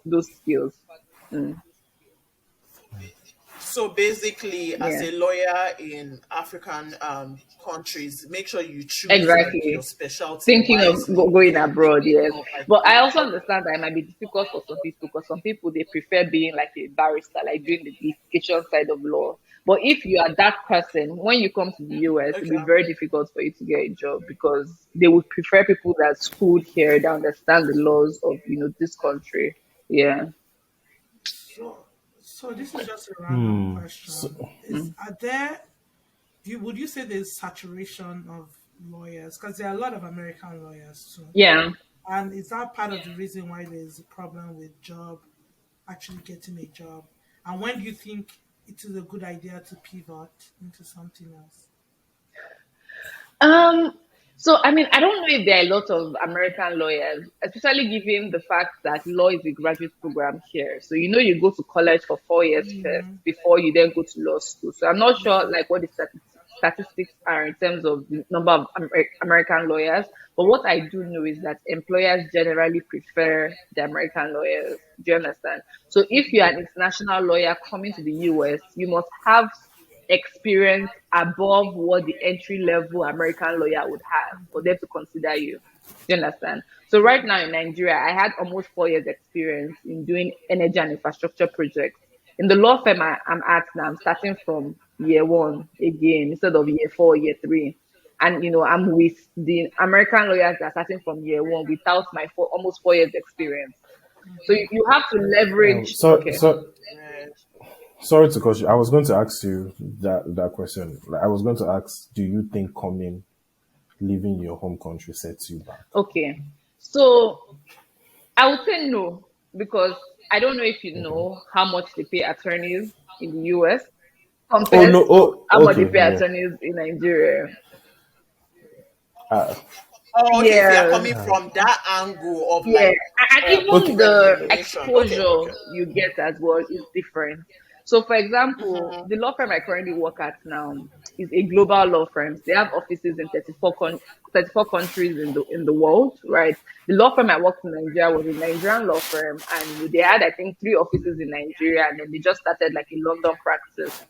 those skills. Mm, So basically, as yeah. a lawyer in African countries, make sure you choose like your Exactly. specialty Thinking of wisely. going If abroad, yes. not like But I yeah, also understand that it might be difficult for some people because some people they prefer being like a barrister, like doing the litigation side of law. But if you are that person, when you come to the US, it'll okay. be very difficult for you to get a job because they would prefer people that schooled here, that understand the laws of this country. Yeah. So this is just a random So, question. Is Mm. are there would you say there's saturation of lawyers? Because there are a lot of American lawyers too. Yeah. And is that part of the reason why there's a problem with job actually getting a job? And when do you think it is a good idea to pivot into something else? Um, so I mean, I don't know if there are a lot of American lawyers, especially given the fact that law is a graduate program here. So you go to college for 4 years first Mm, before you then go to law school. So I'm not sure yeah. like what the statistics are in terms of the number of American lawyers. But what I do know is that employers generally prefer the American lawyers. Do you understand? So if you're an international lawyer coming to the US, you must have experience above what the entry level American lawyer would have for them to consider you. Do you understand? So right now in Nigeria, I had almost 4 years experience in doing energy and infrastructure projects. In the law firm I'm at now, I'm starting from year one again instead of year four, year three. And I'm with the American lawyers that are starting from year one without my almost 4 years experience. So you have to leverage. so, Okay. so Right. sorry to cut you. I was going to ask you that question. Like, I was going to ask, do you think leaving your home country sets you back? Okay. So I would say no, because I don't know if you know how much they pay attorneys in the US Oh compared no. to Oh, how much they okay. pay Yeah. attorneys in Nigeria. Uh, Oh, okay. If you are Yeah. coming from that angle of Yeah, like and even okay. the remuneration, okay, exposure okay. you get as well is different. So, for example, Mm-hmm. the law firm I currently work at now is a global law firm. They have offices in 34 countries in the world, right? The law firm I worked in Nigeria was a Nigerian law firm, and they had, I think, 3 offices in Nigeria, and then they just started like a London practice.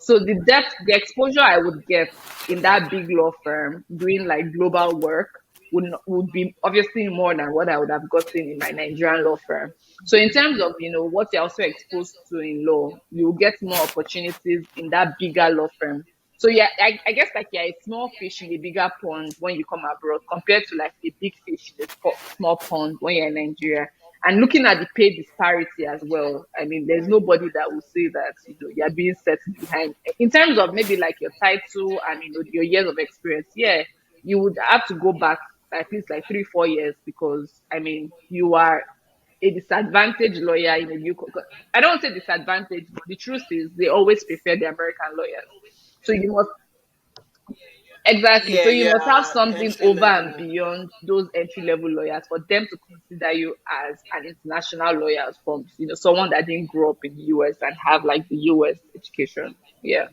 So the depth, the exposure I would get in that big law firm doing like global work would be obviously more than what I would have gotten in my Nigerian law firm. So in terms of what you're also exposed to in law, you will get more opportunities in that bigger law firm. So yeah, I guess like you're a small fish in a bigger pond when you come abroad compared to like a big fish in a small pond when you're in Nigeria. And looking at the pay disparity as well, I mean, there's nobody that will say that you're being set behind in terms of maybe like your title and your years of experience. Yeah, you would have to go back at least like 3 4 years because I mean you are a disadvantaged lawyer in the UK. I don't say disadvantaged, but the truth is they always prefer the American lawyers. So you must exactly. So Yeah, you must have yeah, something entry over and level. beyond those entry level lawyers for them to consider you as an international lawyer from someone that didn't grow up in the US and have like the US education. Yeah.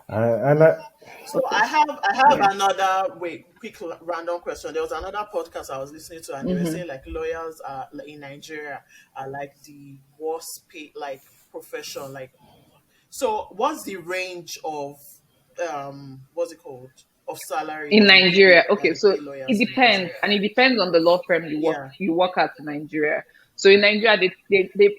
And I, So okay. I have Yeah. another quick random question. There was another podcast I was listening to, and they were Hmm. saying like lawyers are in Nigeria are like the worst paid like profession. Like, so what's the range of what's it called, of salary In that you Nigeria, pay okay, so lawyers it in depends, Nigeria? and it depends on the law firm Yeah, you work at in Nigeria. So in Nigeria,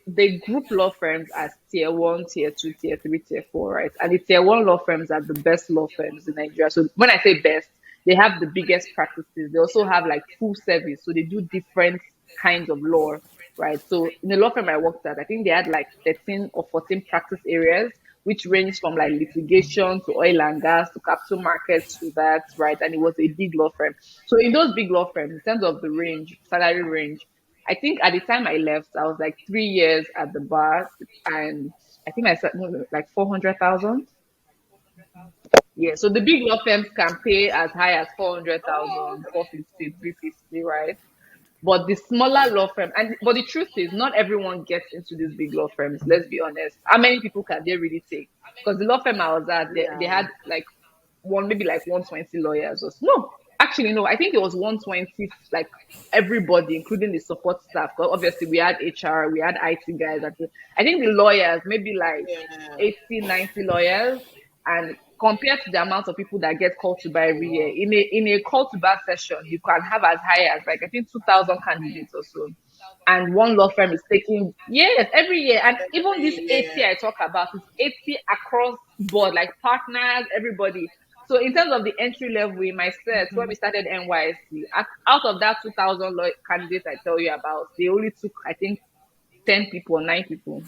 they group law firms as tier one, tier two, tier three, tier four, right? And the tier one law firms are the best law firms in Nigeria. So when I say best, they have the biggest practices. They also have like full service, so they do different kinds of law, right? So in the law firm I worked at, I think they had like 13 or 14 practice areas, which ranged from like litigation to oil and gas to capital markets to that, right? And it was a big law firm. So in those big law firms, in terms of the range, salary range, I think at the time I left, I was like 3 years at the bar, and I think I said like 400,000. Yeah, so the big law firms can pay as high as 400,000, 450, 350, right? But the smaller law firm, and but the truth is, not everyone gets into these big law firms. Let's be honest. How many people can they really take? Because the law firm I was at, they yeah, had like maybe like 120 lawyers or so. No, actually, no. I think it was 120, like everybody, including the support staff. Because obviously we had HR, we had IT guys. I think the lawyers, maybe like yeah. 80, 90 lawyers. And compared to the amount of people that get called to bar Oh every year, wow. in a call to bar session, you can have as high as like I think 2,000 candidates or so. And one law firm is taking yes every year, and even this Every 80 year. I talk about is 80 across board, like partners, everybody. So in terms of the entry level in my search, when we started NYSC, out of that 2,000 candidates I tell you about, they only took I think 10 people, 9 people.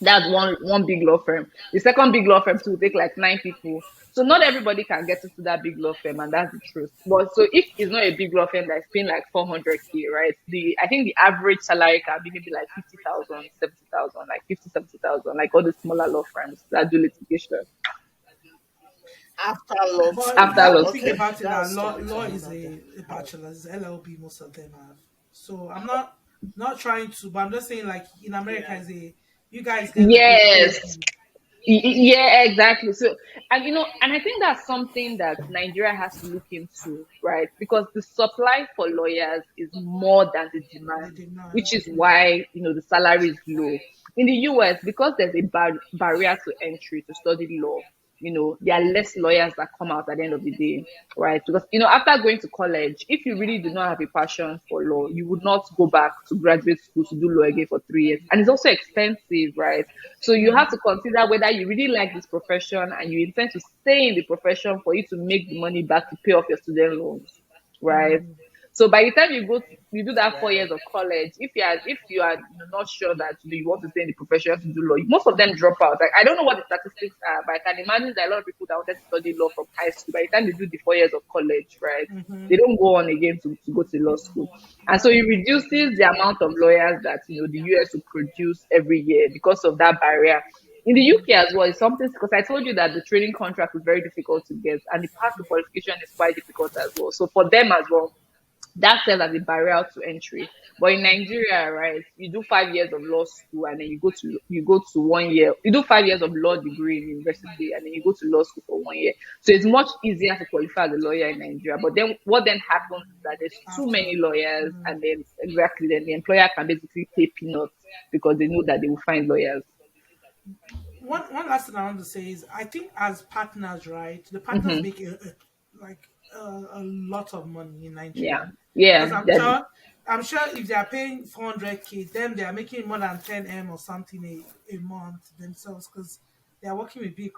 That's one big law firm. The second big law firm to take like 9 people. So not everybody can get into that big law firm, and that's the truth. But so if it's not a big law firm that's paying like 400K, right? The I think the average salary can be maybe like 50,000, 70,000, like 50, 70,000, like all the smaller law firms that do litigation After law But you after school. have law to think school. Okay, about it now. that's Law totally is another thing. a bachelor's, LLB. Most of them have. So I'm not trying to, but I'm just saying like in America Yeah. is a you guys get like a Yes. PhD. Yeah, exactly. So, and and I think that's something that Nigeria has to look into, right? Because the supply for lawyers is more than the The demand, demand. which is why, the salary is low. In the US, because there's a barrier to entry to study law, there are less lawyers that come out at the end of the day, right? Because, after going to college, if you really do not have a passion for law, you would not go back to graduate school to do law again for 3 years. And it's also expensive, right? So you have to consider whether you really like this profession and you intend to stay in the profession for you to make the money back to pay off your student loans, right? So by the time you do that 4 years Right. of college, if you are not sure that you want to stay in the profession to do law, most of them drop out. Like I don't know what the statistics are, but I can imagine that a lot of people that wanted to study law from high school, by the time they do the 4 years of college, right, they don't go on again to go to law school. And so it reduces the amount of lawyers that the US will produce every year because of that barrier. In the UK as well, it's something because I told you that the training contract is very difficult to get, and the path to qualification is quite difficult as well. So for them as well, that serves as a barrier to entry. But in Nigeria, right, you do 5 years of law school and then you go to 1 year. You do 5 years of law degree in university and then you go to law school for 1 year. So it's much easier to qualify as a lawyer in Nigeria. But then what then happens is that there's too After. many lawyers, and then then the employer can basically pay peanuts because they know that they will find lawyers. one last thing I want to say is I think as partners, right, the partners Hmm. make like a lot of money in Yeah, Nigeria because yeah, I'm sure if they are paying 400K, then they are making more than 10M or something a month themselves because they are working with big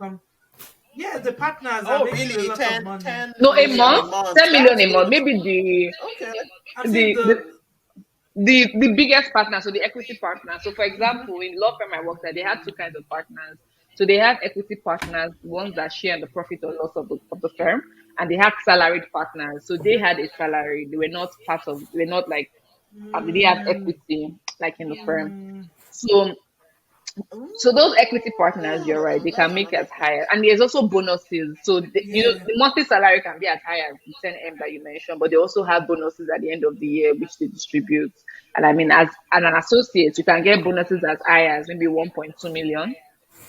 yeah, the partners are Oh, making a really? lot of 10, money. 10 no, a million a month, month. 10 million That's a month. good. Maybe Okay. I'm saying the the the the biggest partner, so the equity partner. So, for example, in law firm I worked at, they had two kinds of partners. So they had equity partners, the ones that share in the profit or loss of the firm, and they had salaried partners. So they had a salary. They were not part of. They were not like they didn't have mm, equity like in the firm. mm, So so those equity partners, you're right, Mm, they that's can make as another. high, and there's also bonuses. So yeah. the monthly salary can be as high as the 10M that you mentioned, but they also have bonuses at the end of the year which they distribute. And I mean, as an associate, you can get bonuses as high as maybe 1.2 million,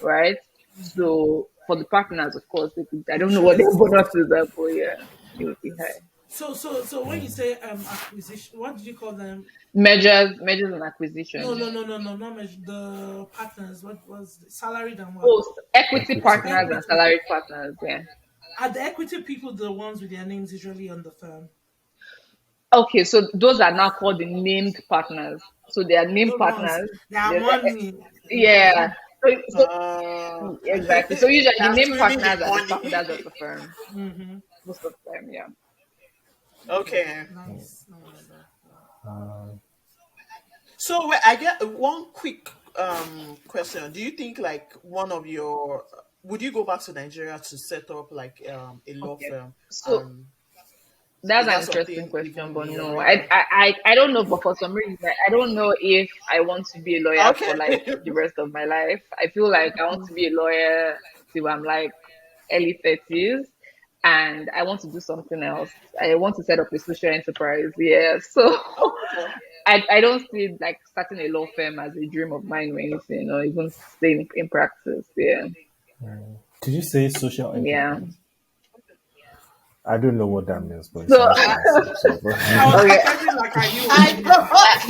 right? So for the partners, of course, I I'm don't know sure what their it's bonuses are, but yeah, it would be high. so when you say acquisition, what did you call them? Mergers and No, acquisitions. no, no, no, no, not the partners. What was salaried and what? Oh, equity Equity. partners and Equity. salaried partners. Yeah. Are the equity people the ones with their names usually on the firm? Okay, so those are now called the named partners. So they are named Those ones, partners. they are They're, money. yeah. So Uh, exactly. So usually the that's named swimming partners in are the money. founders of the firm. Mm-hmm. Most of the time, yeah. Okay, Okay. nice. No wonder. Uh, So wait, I get one quick question. Do you think like one of your would you go back to Nigeria to set up like a law Okay. firm? So Um, that's is an that interesting something question, even but in your no, radar? I don't know. But for some reason, I don't know if I want to be a lawyer for Okay. like the rest of my life. I feel like I want to be a lawyer till I'm like early 30s, and I want to do something else. I want to set up a social enterprise. Yeah, so Okay. I don't see like starting a law firm as a dream of mine or anything, or even staying in practice. Yeah, did you say social yeah. enterprise? I don't know what that means, but it So sounds I, fancy. So, I was okay, pretending like I knew what I it meant. thought.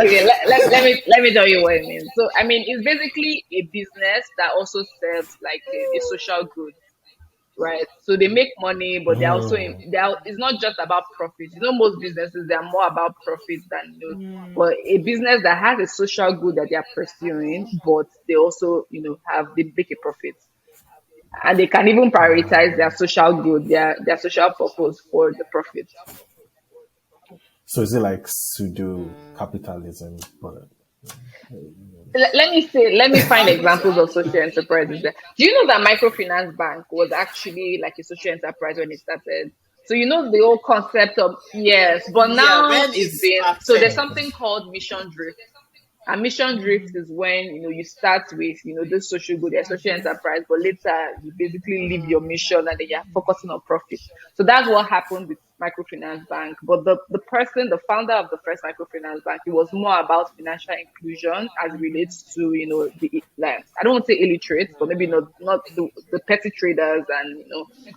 okay. Let me tell you what it means. So I mean, it's basically a business that also serves like a social good, right? So they make money, but they're also mm, it's not just about profit. Most businesses they are more about profit than Mm, but a business that has a social good that they are pursuing, but they also have they make a profit, and they can even prioritize their social good, their social purpose for the profit. so is it like pseudo Mm, capitalism? But Let me find that's good to examples of social understand. enterprises there. Do you know that microfinance bank was actually like a social enterprise when it started? So the whole concept of yes, but Yeah, now when it it's been so there's started. something called mission drift. And mission drift mm-hmm. is when you start with this social good, a social enterprise, but later you basically leave your mission and then you're focusing on profit. So that's what happened with microfinance bank. But the founder of the first microfinance bank, it was more about financial inclusion as relates to the like I don't want to say illiterates, but maybe not the petty traders and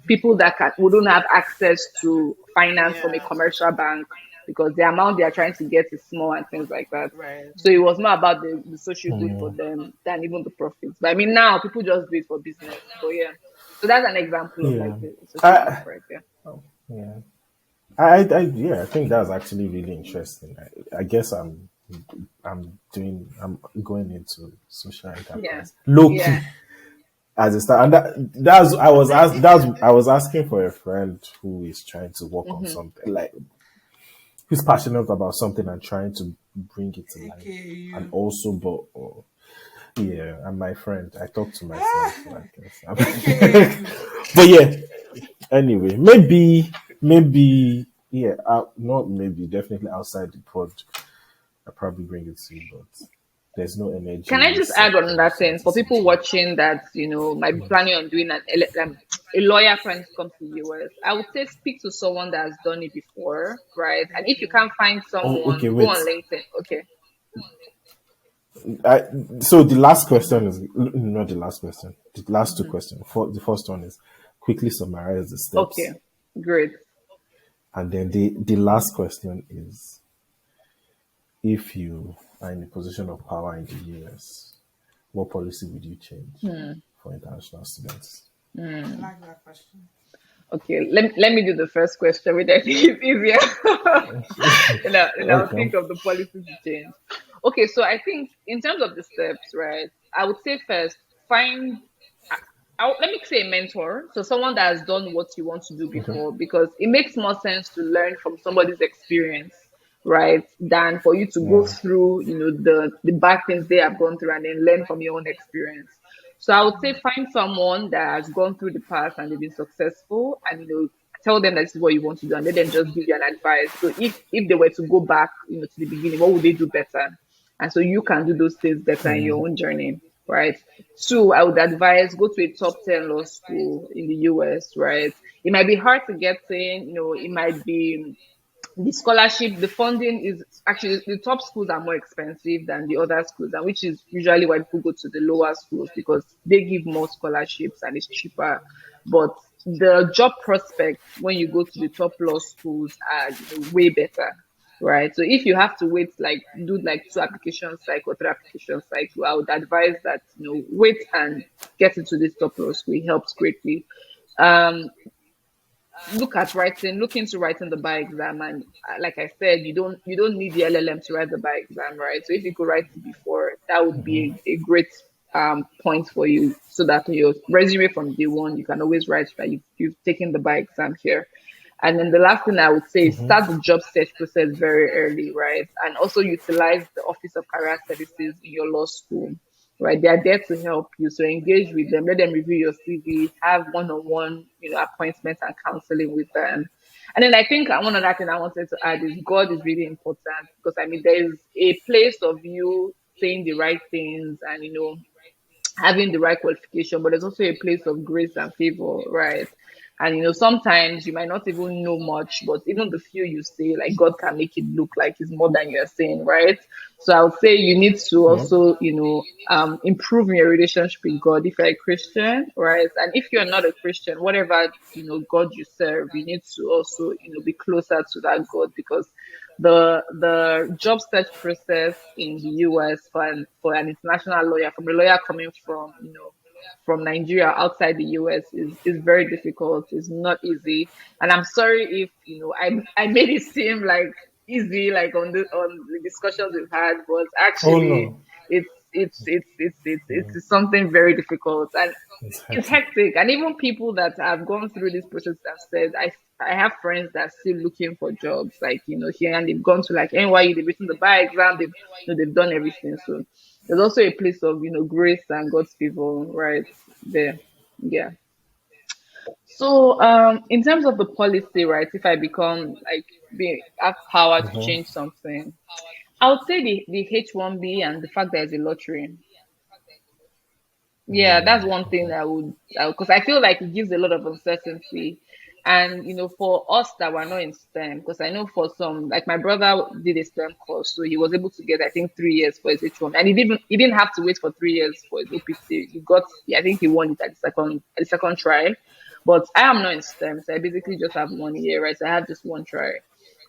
people that wouldn't have access to finance from a Yeah, commercial bank because the amount they are trying to get is small and things like that. right. So it was more about the social good for them than even the profits. But I mean, now people just do it for business. But yeah, so that's an example of like yeah, a social I, enterprise. Yeah. yeah, yeah, I think that's actually really interesting. I guess I'm going into social Yeah. enterprise low Yeah. key as a start, and that's I was asking for a friend who is trying to work on Hmm. something like who's passionate about something and trying to bring it to life, AKA and you. also, but yeah, and my friend, I talk to myself, Ah, so I guess. AKA you. But yeah, anyway, maybe, yeah, not maybe, definitely outside the pod, I'll probably bring it to you, but there's no Can I energy just add on sector, that so thing to for say. people watching that might be planning on doing a lawyer when it comes to US? I would say speak to someone that has done it before, right? And if you Okay. can't find Oh, someone, okay, go wait. on LinkedIn. Okay. I, so the last question is not the last question. The last two Hmm. questions. For the first one is quickly summarize the steps, Okay. Great. and then the last question is if you are in a position of power in the US, what policy would you change for international students? I like that question. Okay, let me do the first question, which I think is easier. And I'll Okay. think of the policy to change. Okay, so I think in terms of the steps, right? I would say first find. Let me say a mentor, so someone that has done what you want to do Okay. before, because it makes more sense to learn from somebody's experience, right, than for you to go Yeah. through, the bad things they have gone through and then learn from your own experience. So I would say find someone that has gone through the past and they've been successful, and tell them that this is what you want to do, and let them just give you an advice. So if they were to go back, to the beginning, what would they do better? And so you can do those things better in your own journey, right? Two, I would advise go to a top 10 law school in the US, right? It might be hard to get in, it might be the scholarship, the funding is actually the top schools are more expensive than the other schools, and which is usually why people go to the lower schools because they give more scholarships and it's cheaper. But the job prospects when you go to the top law schools are way better. Right. So if you have to wait, like do like two application cycle or three application cycle, I would advise that, wait and get into this top law school. It helps greatly. Um, look into writing the bar exam, and like I said, you don't need the LLM to write the bar exam, right? So if you could write it before, that would be a great point for you, so that your resume from day one you can always write that you've taken the bar exam here. And then the last thing I would say is start the job search process very early, right? And also utilize the Office of Career Services in your law school, right? They are there to help you. So engage with them, let them review your CV, have one-on-one, appointments and counseling with them. And then I think one other thing I wanted to add is God is really important, because I mean there is a place of you saying the right things and having the right qualification, but there's also a place of grace and favor, right? And sometimes you might not even know much, but even the few you say, like God can make it look like it's more than you're saying, right? So I would say you need to Yeah. also, improve your relationship with God if you're a Christian, right? And if you're not a Christian, whatever God you serve, you need to also, be closer to that God, because the job search process in the US for an international lawyer, from a lawyer coming from Nigeria outside the US, is very difficult. It's not easy. And I'm sorry if I made it seem like easy, like on the discussions we've had, but Oh actually no, it's something very difficult, and it's it's hectic. hectic. And even people that have gone through this process have said, I have friends that are still looking for jobs, like here, and they've gone to like NYU, they've written the bar exam, they've done everything. So there's also a place of grace and God's favor right there. Yeah. So in terms of the policy, right, if I become like have power to change something, I would say the H1B and the fact that it's a lottery. Yeah, that's one thing Okay. I would, because I feel like it gives a lot of uncertainty. And, for us that were not in STEM, because I know for some, like my brother did a STEM course, so he was able to get, I think, 3 years for his H1. And he didn't have to wait for 3 years for his OPT. I think he won it at the second try. But I am not in STEM, so I basically just have 1 year, right? So I have just one try.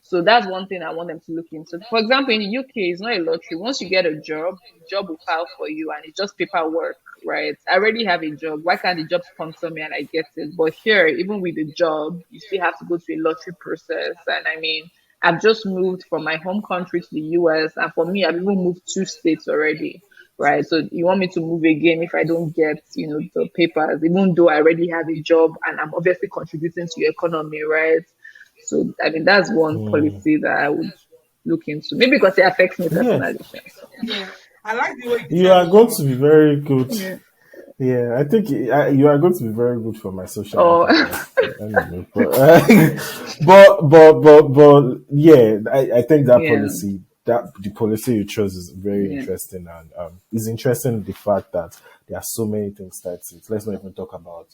So that's one thing I want them to look into. For example, in the UK, it's not a lottery. Once you get a job, the job will file for you and it's just paperwork, right? I already have a job. Why can't the job sponsor me and I get it? But here, even with the job, you still have to go through a lottery process. And I mean, I've just moved from my home country to the US. And for me, I've even moved 2 states already, right? So you want me to move again if I don't get, the papers, even though I already have a job and I'm obviously contributing to your economy, right? So I mean that's one policy that I would look into. Maybe because it affects me Yeah, personally. Sha. So, Yeah, I like the way you you said are it. going to be very good. yeah. Yeah, I think you are going to be very good for my social Or enterprise. Anyway, but, yeah, I think that yeah, policy, that the policy you chose is very yeah, interesting, and it's interesting the fact that there are so many things tied to it. Let's not even talk about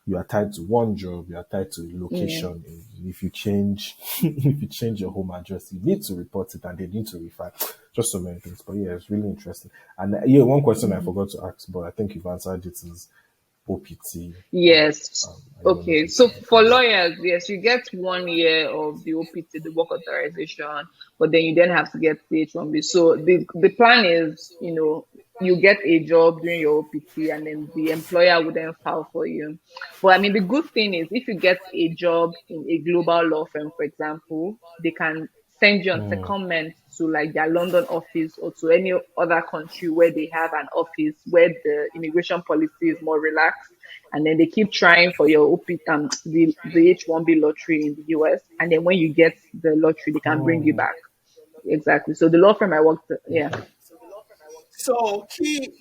you are tied to one job, you are tied to a yeah, location. If you change, if you change your home address, you need to report it, and they need to refile. Just so many things. But yeah, it's really interesting. And yeah, one question I forgot to ask, but I think you've answered it, is OPT. yes. I don't know if Okay, it's so for yeah. lawyers, yes, you get 1 year of the OPT, the work authorization, but then you then have to get the H1B. So the plan is, you get a job during your OPT, and then the employer would then file for you. But I mean, the good thing is if you get a job in a global law firm, for example, they can send you on secondment to like their London office or to any other country where they have an office where the immigration policy is more relaxed. And then they keep trying for your the H1B lottery in the US. And then when you get the lottery, they can bring you Oh, back. Exactly. So the law firm I worked, yeah. So key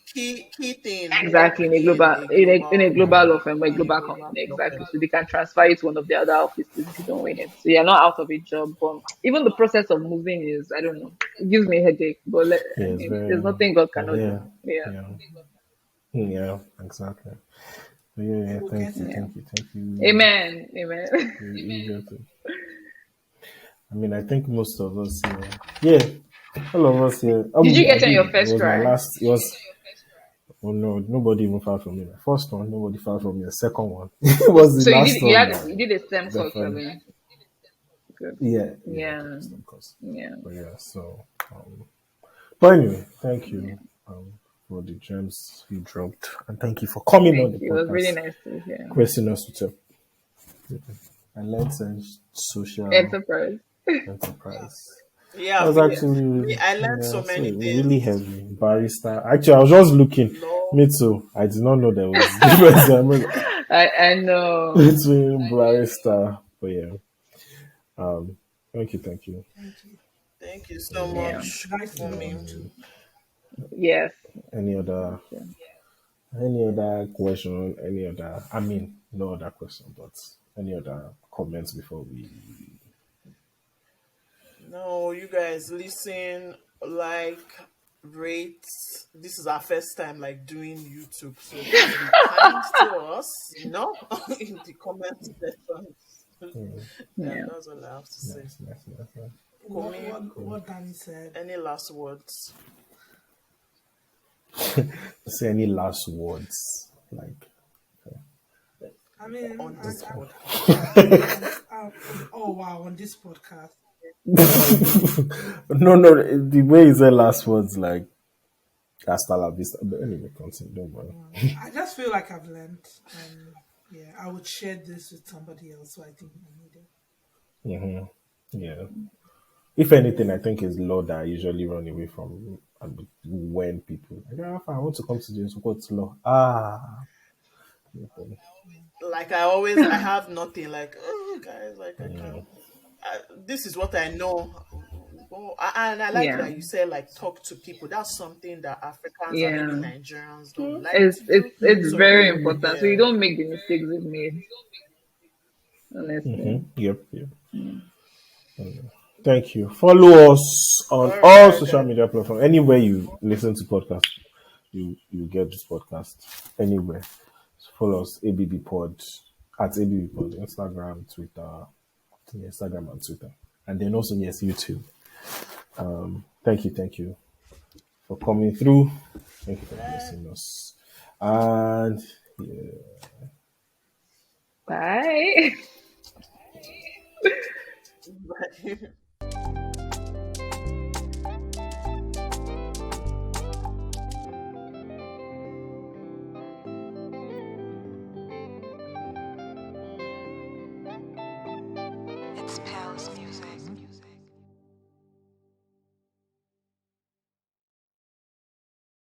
thing, work Exactly, in a in global a in a global global law firm or a in a global global company, law exactly. firm. So they can transfer you to one of the other offices if you don't win it. So you're not out of a job. But even the process of moving is, I don't know, it gives me a headache. But yeah, I it's mean, there's very, nothing God cannot do. yeah, Yeah, yeah, yeah, exactly. Yeah, yeah, We'll thank get you, it. yeah. thank you, thank you. Amen, amen. You get it. I mean, I think most of us here, yeah, all of us here. Did you I get on did. your It first was my try? last. It was. Oh no, nobody even filed for me. The first one, nobody filed for me. The second one, it was the So last one. you did a STEM course, Definitely. Abby. Good. Yeah, yeah, I did Yeah, the same course. yeah, But yeah, so. But anyway, thank yeah. you for the gems you dropped, and thank you for coming on Thank the you. It was really podcast, nice to hear. gracing us with your and let's social Enterprise. enterprise. That Yeah, was me, actually, me. I learned yeah, so so many really things. heavy. Barista. Actually, I was just looking. Law. Me too. I did not know there was difference I know. between barista. But yeah, thank you, thank you. Thank you. Thank you so Yeah. Yeah. much Nice to for meet me. you too. Yes. Any Thank other, you. any other question? Any other? I mean, no other question, but any other comments before we? No, you guys listen, like, rate. This is our first time like doing YouTube, so please be kind to us, in the comment section. Yeah, Yeah. that's all I have to say. Nice, nice, nice, nice. What Kumi, what what Danny said. any last words? Say any last words, like. I mean, On this podcast. oh wow, on this podcast. No, no, the way he said last words, like, hasta la vista. But anyway, continue, don't worry. I just feel like I've learned, and yeah, I would share this with somebody else. So I think I need it. Yeah. If anything, I think it's law that I usually run away from when people, like, I want to come to this, what's law? Like I have nothing. Like, oh, guys, like I can't. This is what I know. Oh, and I like Yeah. that you said like talk to people. That's something that Africans and maybe Yeah. Nigerians don't like It's to it's do. it's very So important. So you yeah, don't make the mistakes we've made, honestly. Yep, yep. Thank you. Follow us on all all right, social guys. media platforms. Anywhere you listen to podcasts, you get this podcast. Anywhere. So follow us, ABB Pod, at ABB Pod, Instagram, Twitter, Instagram and Twitter. And then also, yes, YouTube. Thank you for coming through. Thank you for blessing us. And yeah, Bye. It's Pals